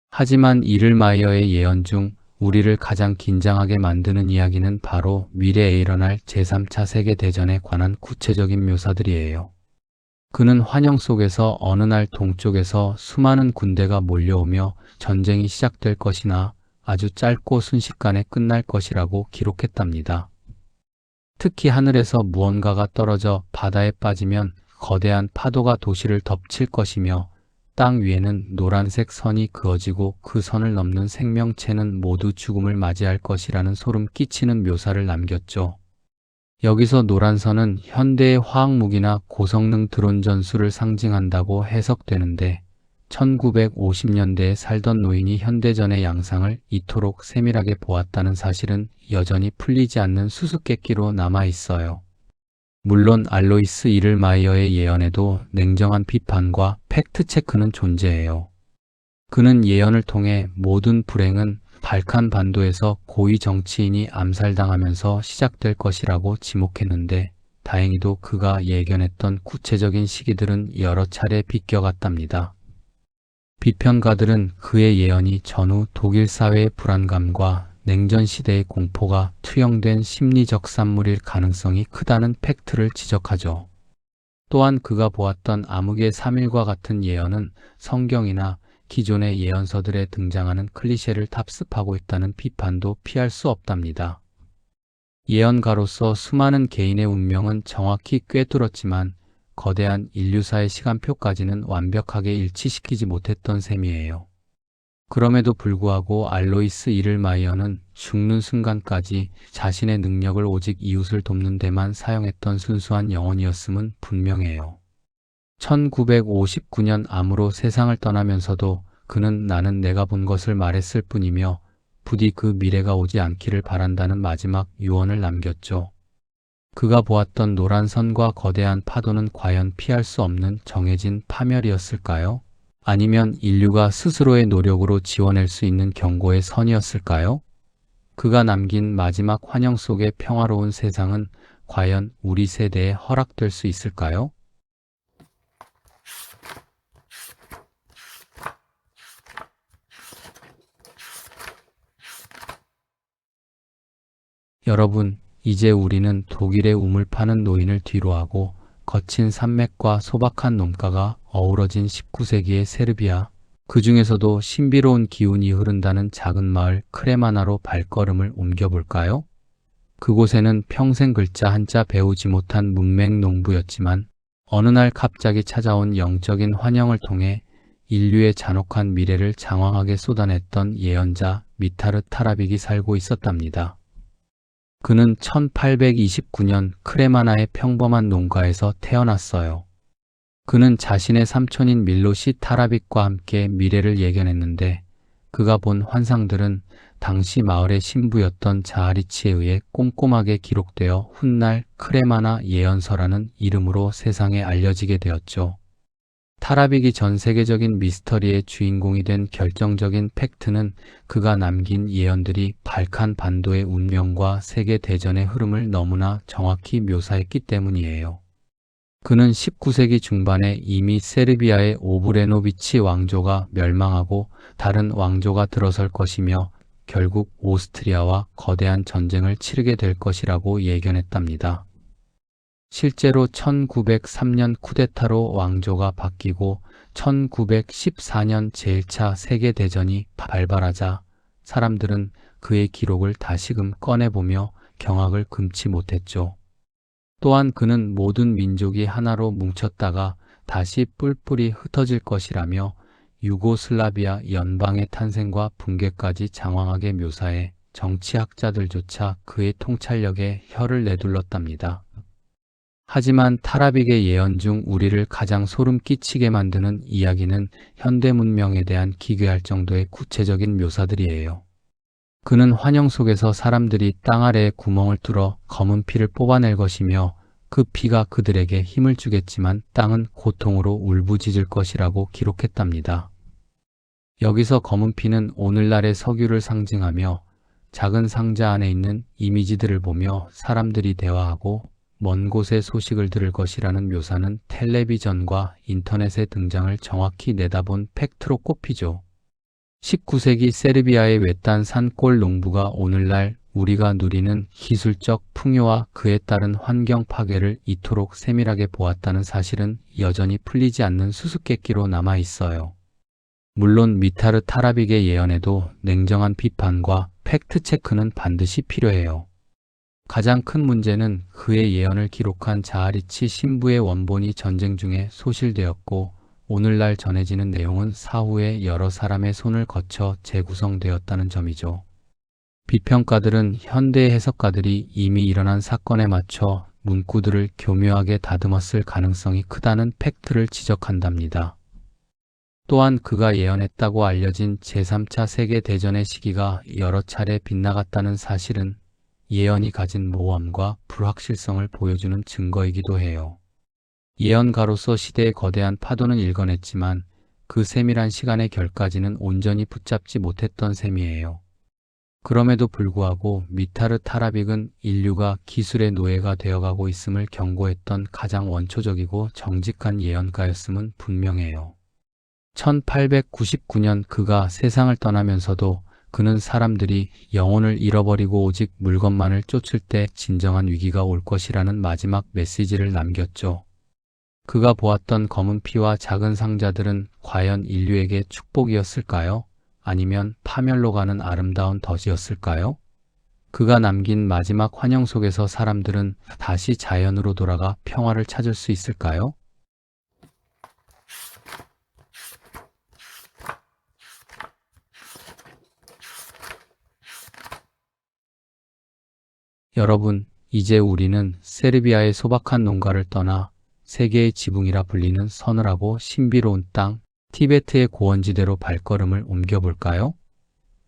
하지만 이를마이어의 예언 중 우리를 가장 긴장하게 만드는 이야기는 바로 미래에 일어날 제3차 세계대전에 관한 구체적인 묘사들이에요. 그는 환영 속에서 어느 날 동쪽에서 수많은 군대가 몰려오며 전쟁이 시작될 것이나 아주 짧고 순식간에 끝날 것이라고 기록했답니다. 특히 하늘에서 무언가가 떨어져 바다에 빠지면 거대한 파도가 도시를 덮칠 것이며 땅 위에는 노란색 선이 그어지고 그 선을 넘는 생명체는 모두 죽음을 맞이할 것이라는 소름 끼치는 묘사를 남겼죠. 여기서 노란 선은 현대의 화학무기나 고성능 드론 전술을 상징한다고 해석되는데 1950년대에 살던 노인이 현대전의 양상을 이토록 세밀하게 보았다는 사실은 여전히 풀리지 않는 수수께끼로 남아있어요. 물론 알로이스 이를마이어의 예언에도 냉정한 비판과 팩트체크는 존재해요. 그는 예언을 통해 모든 불행은 발칸 반도에서 고위 정치인이 암살당하면서 시작될 것이라고 지목했는데 다행히도 그가 예견했던 구체적인 시기들은 여러 차례 비껴갔답니다. 비평가들은 그의 예언이 전후 독일 사회의 불안감과 냉전 시대의 공포가 투영된 심리적 산물일 가능성이 크다는 팩트를 지적하죠. 또한 그가 보았던 암흑의 3일과 같은 예언은 성경이나 기존의 예언서들에 등장하는 클리셰를 답습하고 있다는 비판도 피할 수 없답니다. 예언가로서 수많은 개인의 운명은 정확히 꿰뚫었지만 거대한 인류사의 시간표까지는 완벽하게 일치시키지 못했던 셈이에요. 그럼에도 불구하고 알로이스 이를마이어는 죽는 순간까지 자신의 능력을 오직 이웃을 돕는 데만 사용했던 순수한 영혼이었음은 분명해요. 1959년 암으로 세상을 떠나면서도 그는 나는 내가 본 것을 말했을 뿐이며 부디 그 미래가 오지 않기를 바란다는 마지막 유언을 남겼죠. 그가 보았던 노란 선과 거대한 파도는 과연 피할 수 없는 정해진 파멸이었을까요? 아니면 인류가 스스로의 노력으로 지워낼 수 있는 경고의 선이었을까요? 그가 남긴 마지막 환영 속의 평화로운 세상은 과연 우리 세대에 허락될 수 있을까요? 여러분, 이제 우리는 독일의 우물 파는 노인을 뒤로하고 거친 산맥과 소박한 농가가 어우러진 19세기의 세르비아, 그 중에서도 신비로운 기운이 흐른다는 작은 마을 크레마나로 발걸음을 옮겨볼까요? 그곳에는 평생 글자 한자 배우지 못한 문맹 농부였지만 어느 날 갑자기 찾아온 영적인 환영을 통해 인류의 잔혹한 미래를 장황하게 쏟아냈던 예언자 미타르 타라빅이 살고 있었답니다. 그는 1829년 크레마나의 평범한 농가에서 태어났어요. 그는 자신의 삼촌인 밀로시 타라빅과 함께 미래를 예견했는데 그가 본 환상들은 당시 마을의 신부였던 자하리치에 의해 꼼꼼하게 기록되어 훗날 크레마나 예언서라는 이름으로 세상에 알려지게 되었죠. 타라빅이 전 세계적인 미스터리의 주인공이 된 결정적인 팩트는 그가 남긴 예언들이 발칸 반도의 운명과 세계 대전의 흐름을 너무나 정확히 묘사했기 때문이에요. 그는 19세기 중반에 이미 세르비아의 오브레노비치 왕조가 멸망하고 다른 왕조가 들어설 것이며 결국 오스트리아와 거대한 전쟁을 치르게 될 것이라고 예견했답니다. 실제로 1903년 쿠데타로 왕조가 바뀌고 1914년 제1차 세계대전이 발발하자 사람들은 그의 기록을 다시금 꺼내보며 경악을 금치 못했죠. 또한 그는 모든 민족이 하나로 뭉쳤다가 다시 뿔뿔이 흩어질 것이라며 유고슬라비아 연방의 탄생과 붕괴까지 장황하게 묘사해 정치학자들조차 그의 통찰력에 혀를 내둘렀답니다. 하지만 타라빅의 예언 중 우리를 가장 소름 끼치게 만드는 이야기는 현대 문명에 대한 기괴할 정도의 구체적인 묘사들이에요. 그는 환영 속에서 사람들이 땅 아래에 구멍을 뚫어 검은 피를 뽑아낼 것이며 그 피가 그들에게 힘을 주겠지만 땅은 고통으로 울부짖을 것이라고 기록했답니다. 여기서 검은 피는 오늘날의 석유를 상징하며 작은 상자 안에 있는 이미지들을 보며 사람들이 대화하고 먼 곳의 소식을 들을 것이라는 묘사는 텔레비전과 인터넷의 등장을 정확히 내다본 팩트로 꼽히죠. 19세기 세르비아의 외딴 산골 농부가 오늘날 우리가 누리는 기술적 풍요와 그에 따른 환경 파괴를 이토록 세밀하게 보았다는 사실은 여전히 풀리지 않는 수수께끼로 남아 있어요. 물론 미타르 타라빅의 예언에도 냉정한 비판과 팩트체크는 반드시 필요해요. 가장 큰 문제는 그의 예언을 기록한 자하리치 신부의 원본이 전쟁 중에 소실되었고 오늘날 전해지는 내용은 사후에 여러 사람의 손을 거쳐 재구성되었다는 점이죠. 비평가들은 현대 해석가들이 이미 일어난 사건에 맞춰 문구들을 교묘하게 다듬었을 가능성이 크다는 팩트를 지적한답니다. 또한 그가 예언했다고 알려진 제3차 세계대전의 시기가 여러 차례 빗나갔다는 사실은 예언이 가진 모험과 불확실성을 보여주는 증거이기도 해요. 예언가로서 시대의 거대한 파도는 일궈냈지만 그 세밀한 시간의 결까지는 온전히 붙잡지 못했던 셈이에요. 그럼에도 불구하고 미타르 타라빅은 인류가 기술의 노예가 되어가고 있음을 경고했던 가장 원초적이고 정직한 예언가였음은 분명해요. 1899년 그가 세상을 떠나면서도 그는 사람들이 영혼을 잃어버리고 오직 물건만을 쫓을 때 진정한 위기가 올 것이라는 마지막 메시지를 남겼죠. 그가 보았던 검은 피와 작은 상자들은 과연 인류에게 축복이었을까요? 아니면 파멸로 가는 아름다운 덫이었을까요? 그가 남긴 마지막 환영 속에서 사람들은 다시 자연으로 돌아가 평화를 찾을 수 있을까요? 여러분, 이제 우리는 세르비아의 소박한 농가를 떠나 세계의 지붕이라 불리는 서늘하고 신비로운 땅, 티베트의 고원지대로 발걸음을 옮겨볼까요?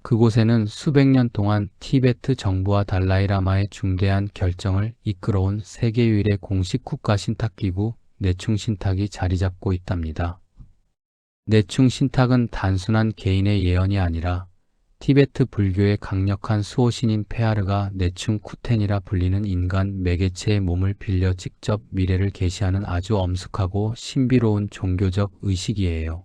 그곳에는 수백 년 동안 티베트 정부와 달라이라마의 중대한 결정을 이끌어온 세계 유일의 공식 국가 신탁기구 내충 신탁이 자리 잡고 있답니다. 내충 신탁은 단순한 개인의 예언이 아니라 티베트 불교의 강력한 수호신인 페아르가 내충 쿠텐이라 불리는 인간 매개체의 몸을 빌려 직접 미래를 계시하는 아주 엄숙하고 신비로운 종교적 의식이에요.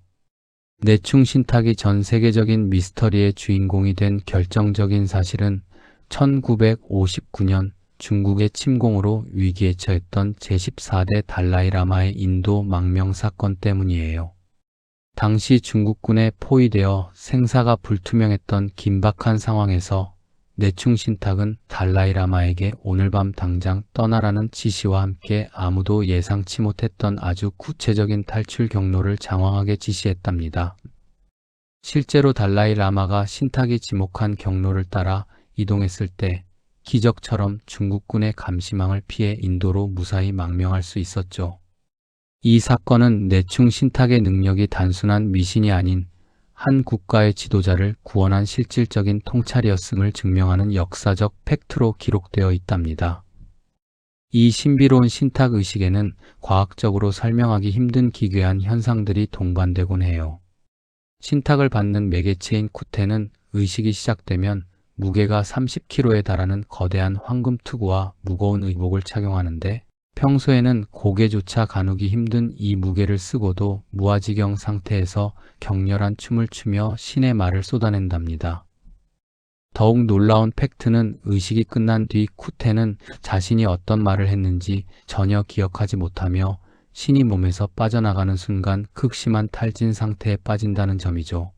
내충 신탁이 전 세계적인 미스터리의 주인공이 된 결정적인 사실은 1959년 중국의 침공으로 위기에 처했던 제14대 달라이라마의 인도 망명 사건 때문이에요. 당시 중국군에 포위되어 생사가 불투명했던 긴박한 상황에서 내충 신탁은 달라이라마에게 오늘 밤 당장 떠나라는 지시와 함께 아무도 예상치 못했던 아주 구체적인 탈출 경로를 장황하게 지시했답니다. 실제로 달라이라마가 신탁이 지목한 경로를 따라 이동했을 때 기적처럼 중국군의 감시망을 피해 인도로 무사히 망명할 수 있었죠. 이 사건은 내충 신탁의 능력이 단순한 미신이 아닌 한 국가의 지도자를 구원한 실질적인 통찰이었음을 증명하는 역사적 팩트로 기록되어 있답니다. 이 신비로운 신탁 의식에는 과학적으로 설명하기 힘든 기괴한 현상들이 동반되곤 해요. 신탁을 받는 매개체인 쿠텐은 의식이 시작되면 무게가 30kg에 달하는 거대한 황금 투구와 무거운 의복을 착용하는데 평소에는 고개조차 가누기 힘든 이 무게를 쓰고도 무아지경 상태에서 격렬한 춤을 추며 신의 말을 쏟아낸답니다. 더욱 놀라운 팩트는 의식이 끝난 뒤 쿠텐은 자신이 어떤 말을 했는지 전혀 기억하지 못하며 신이 몸에서 빠져나가는 순간 극심한 탈진 상태에 빠진다는 점이죠.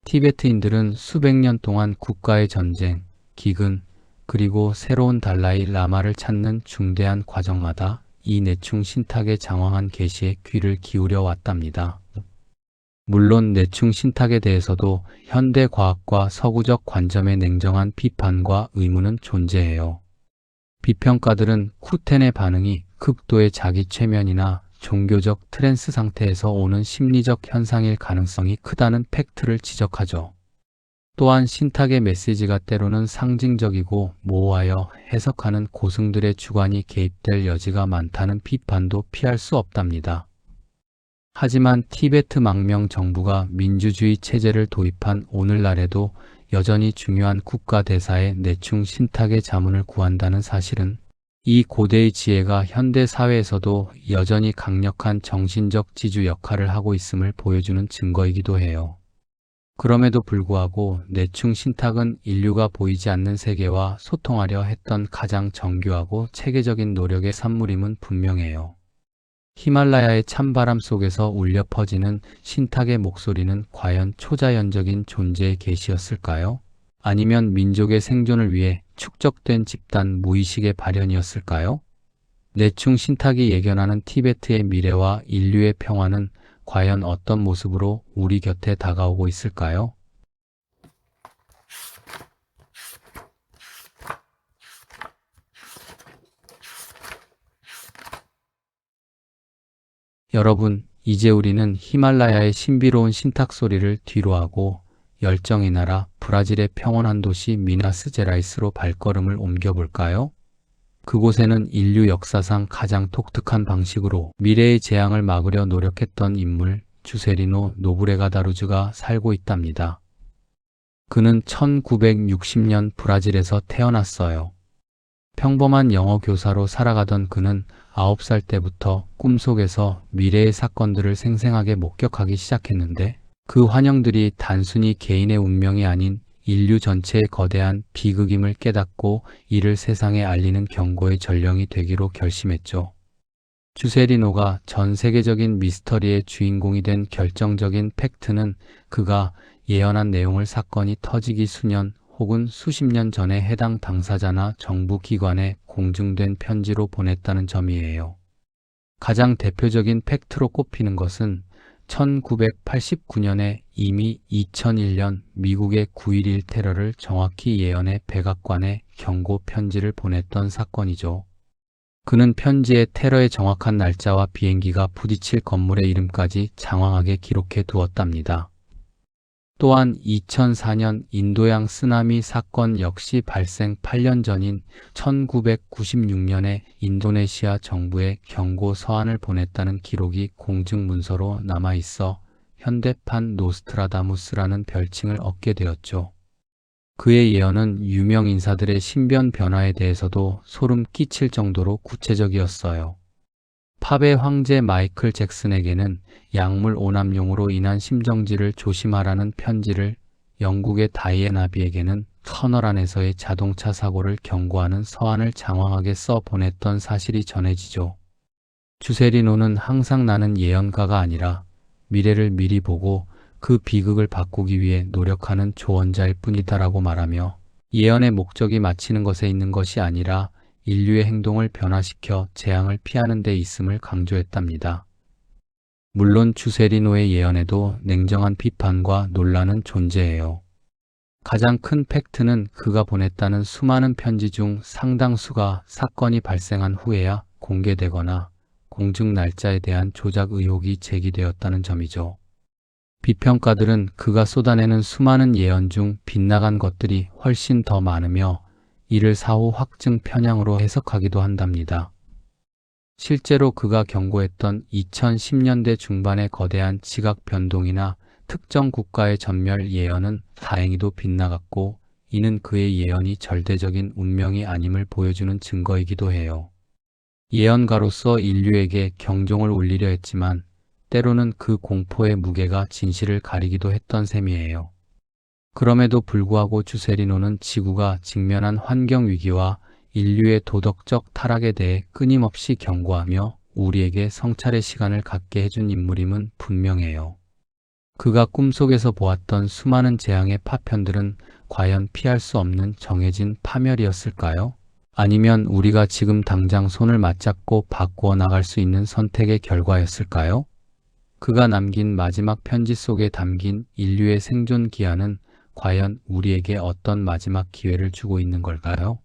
티베트인들은 수백 년 동안 국가의 전쟁, 기근, 그리고 새로운 달라이 라마를 찾는 중대한 과정마다 이 내충 신탁의 장황한 계시에 귀를 기울여 왔답니다. 물론 내충 신탁에 대해서도 현대 과학과 서구적 관점의 냉정한 비판과 의문은 존재해요. 비평가들은 쿠텐의 반응이 극도의 자기 최면이나 종교적 트랜스 상태에서 오는 심리적 현상일 가능성이 크다는 팩트를 지적하죠. 또한 신탁의 메시지가 때로는 상징적이고 모호하여 해석하는 고승들의 주관이 개입될 여지가 많다는 비판도 피할 수 없답니다. 하지만 티베트 망명 정부가 민주주의 체제를 도입한 오늘날에도 여전히 중요한 국가 대사의 내충 신탁의 자문을 구한다는 사실은 이 고대의 지혜가 현대 사회에서도 여전히 강력한 정신적 지주 역할을 하고 있음을 보여주는 증거이기도 해요. 그럼에도 불구하고 내충 신탁은 인류가 보이지 않는 세계와 소통하려 했던 가장 정교하고 체계적인 노력의 산물임은 분명해요. 히말라야의 찬바람 속에서 울려 퍼지는 신탁의 목소리는 과연 초자연적인 존재의 계시였을까요? 아니면 민족의 생존을 위해 축적된 집단 무의식의 발현이었을까요? 내충 신탁이 예견하는 티베트의 미래와 인류의 평화는 과연 어떤 모습으로 우리 곁에 다가오고 있을까요? 여러분, 이제 우리는 히말라야의 신비로운 신탁 소리를 뒤로하고 열정의 나라 브라질의 평온한 도시 미나스제라이스로 발걸음을 옮겨볼까요? 그곳에는 인류 역사상 가장 독특한 방식으로 미래의 재앙을 막으려 노력했던 인물 주세리노 노브레가 다루즈가 살고 있답니다. 그는 1960년 브라질에서 태어났어요. 평범한 영어 교사로 살아가던 그는 9살 때부터 꿈속에서 미래의 사건들을 생생하게 목격하기 시작했는데 그 환영들이 단순히 개인의 운명이 아닌 인류 전체의 거대한 비극임을 깨닫고 이를 세상에 알리는 경고의 전령이 되기로 결심했죠. 주세리노가 전 세계적인 미스터리의 주인공이 된 결정적인 팩트는 그가 예언한 내용을 사건이 터지기 수년 혹은 수십 년 전에 해당 당사자나 정부 기관에 공증된 편지로 보냈다는 점이에요. 가장 대표적인 팩트로 꼽히는 것은 1989년에 이미 2001년 미국의 9.11 테러를 정확히 예언해 백악관에 경고 편지를 보냈던 사건이죠. 그는 편지에 테러의 정확한 날짜와 비행기가 부딪힐 건물의 이름까지 장황하게 기록해 두었답니다. 또한 2004년 인도양 쓰나미 사건 역시 발생 8년 전인 1996년에 인도네시아 정부에 경고 서한을 보냈다는 기록이 공증 문서로 남아있어 현대판 노스트라다무스라는 별칭을 얻게 되었죠. 그의 예언은 유명 인사들의 신변 변화에 대해서도 소름 끼칠 정도로 구체적이었어요. 팝의 황제 마이클 잭슨에게는 약물 오남용으로 인한 심정지를 조심하라는 편지를, 영국의 다이애나 비에게는 터널 안에서의 자동차 사고를 경고하는 서한을 장황하게 써 보냈던 사실이 전해지죠. 주세리노는 항상 나는 예언가가 아니라 미래를 미리 보고 그 비극을 바꾸기 위해 노력하는 조언자일 뿐이다라고 말하며, 예언의 목적이 마치는 것에 있는 것이 아니라 인류의 행동을 변화시켜 재앙을 피하는 데 있음을 강조했답니다. 물론 주세리노의 예언에도 냉정한 비판과 논란은 존재해요. 가장 큰 팩트는 그가 보냈다는 수많은 편지 중 상당수가 사건이 발생한 후에야 공개되거나 공증 날짜에 대한 조작 의혹이 제기되었다는 점이죠. 비평가들은 그가 쏟아내는 수많은 예언 중 빗나간 것들이 훨씬 더 많으며 이를 사후 확증 편향으로 해석하기도 한답니다. 실제로 그가 경고했던 2010년대 중반의 거대한 지각 변동이나 특정 국가의 전멸 예언은 다행히도 빗나갔고, 이는 그의 예언이 절대적인 운명이 아님을 보여주는 증거이기도 해요. 예언가로서 인류에게 경종을 울리려 했지만 때로는 그 공포의 무게가 진실을 가리기도 했던 셈이에요. 그럼에도 불구하고 주세리노는 지구가 직면한 환경위기와 인류의 도덕적 타락에 대해 끊임없이 경고하며 우리에게 성찰의 시간을 갖게 해준 인물임은 분명해요. 그가 꿈속에서 보았던 수많은 재앙의 파편들은 과연 피할 수 없는 정해진 파멸이었을까요? 아니면 우리가 지금 당장 손을 맞잡고 바꾸어 나갈 수 있는 선택의 결과였을까요? 그가 남긴 마지막 편지 속에 담긴 인류의 생존 기한은 과연 우리에게 어떤 마지막 기회를 주고 있는 걸까요?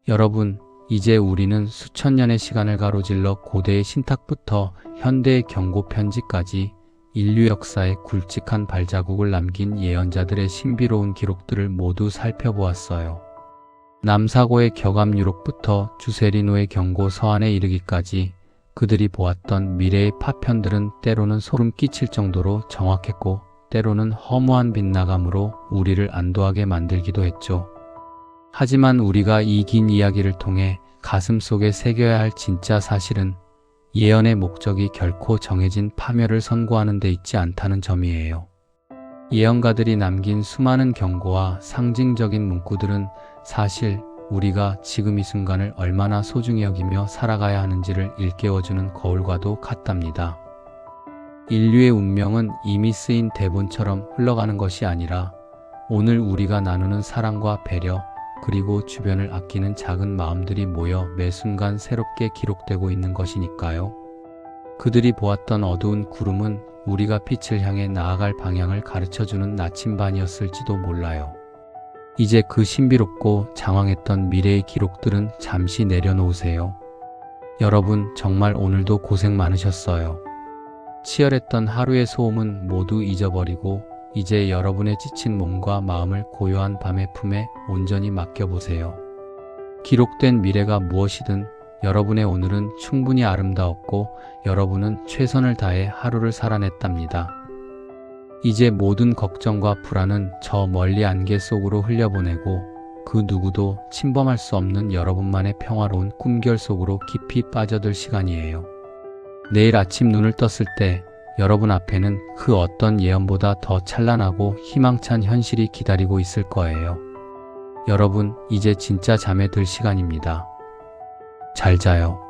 여러분, 이제 우리는 수천 년의 시간을 가로질러 고대의 신탁부터 현대의 경고 편지까지 인류 역사에 굵직한 발자국을 남긴 예언자들의 신비로운 기록들을 모두 살펴보았어요. 남사고의 격암 유록부터 주세리노의 경고 서한에 이르기까지 그들이 보았던 미래의 파편들은 때로는 소름 끼칠 정도로 정확했고, 때로는 허무한 빗나감으로 우리를 안도하게 만들기도 했죠. 하지만 우리가 이 긴 이야기를 통해 가슴 속에 새겨야 할 진짜 사실은 예언의 목적이 결코 정해진 파멸을 선고하는 데 있지 않다는 점이에요. 예언가들이 남긴 수많은 경고와 상징적인 문구들은 사실 우리가 지금 이 순간을 얼마나 소중히 여기며 살아가야 하는지를 일깨워주는 거울과도 같답니다. 인류의 운명은 이미 쓰인 대본처럼 흘러가는 것이 아니라 오늘 우리가 나누는 사랑과 배려, 그리고 주변을 아끼는 작은 마음들이 모여 매 순간 새롭게 기록되고 있는 것이니까요. 그들이 보았던 어두운 구름은 우리가 빛을 향해 나아갈 방향을 가르쳐주는 나침반이었을지도 몰라요. 이제 그 신비롭고 장황했던 미래의 기록들은 잠시 내려놓으세요. 여러분, 정말 오늘도 고생 많으셨어요. 치열했던 하루의 소음은 모두 잊어버리고 이제 여러분의 지친 몸과 마음을 고요한 밤의 품에 온전히 맡겨보세요. 기록된 미래가 무엇이든 여러분의 오늘은 충분히 아름다웠고 여러분은 최선을 다해 하루를 살아냈답니다. 이제 모든 걱정과 불안은 저 멀리 안개 속으로 흘려보내고 그 누구도 침범할 수 없는 여러분만의 평화로운 꿈결 속으로 깊이 빠져들 시간이에요. 내일 아침 눈을 떴을 때 여러분 앞에는 그 어떤 예언보다 더 찬란하고 희망찬 현실이 기다리고 있을 거예요. 여러분, 이제 진짜 잠에 들 시간입니다. 잘 자요.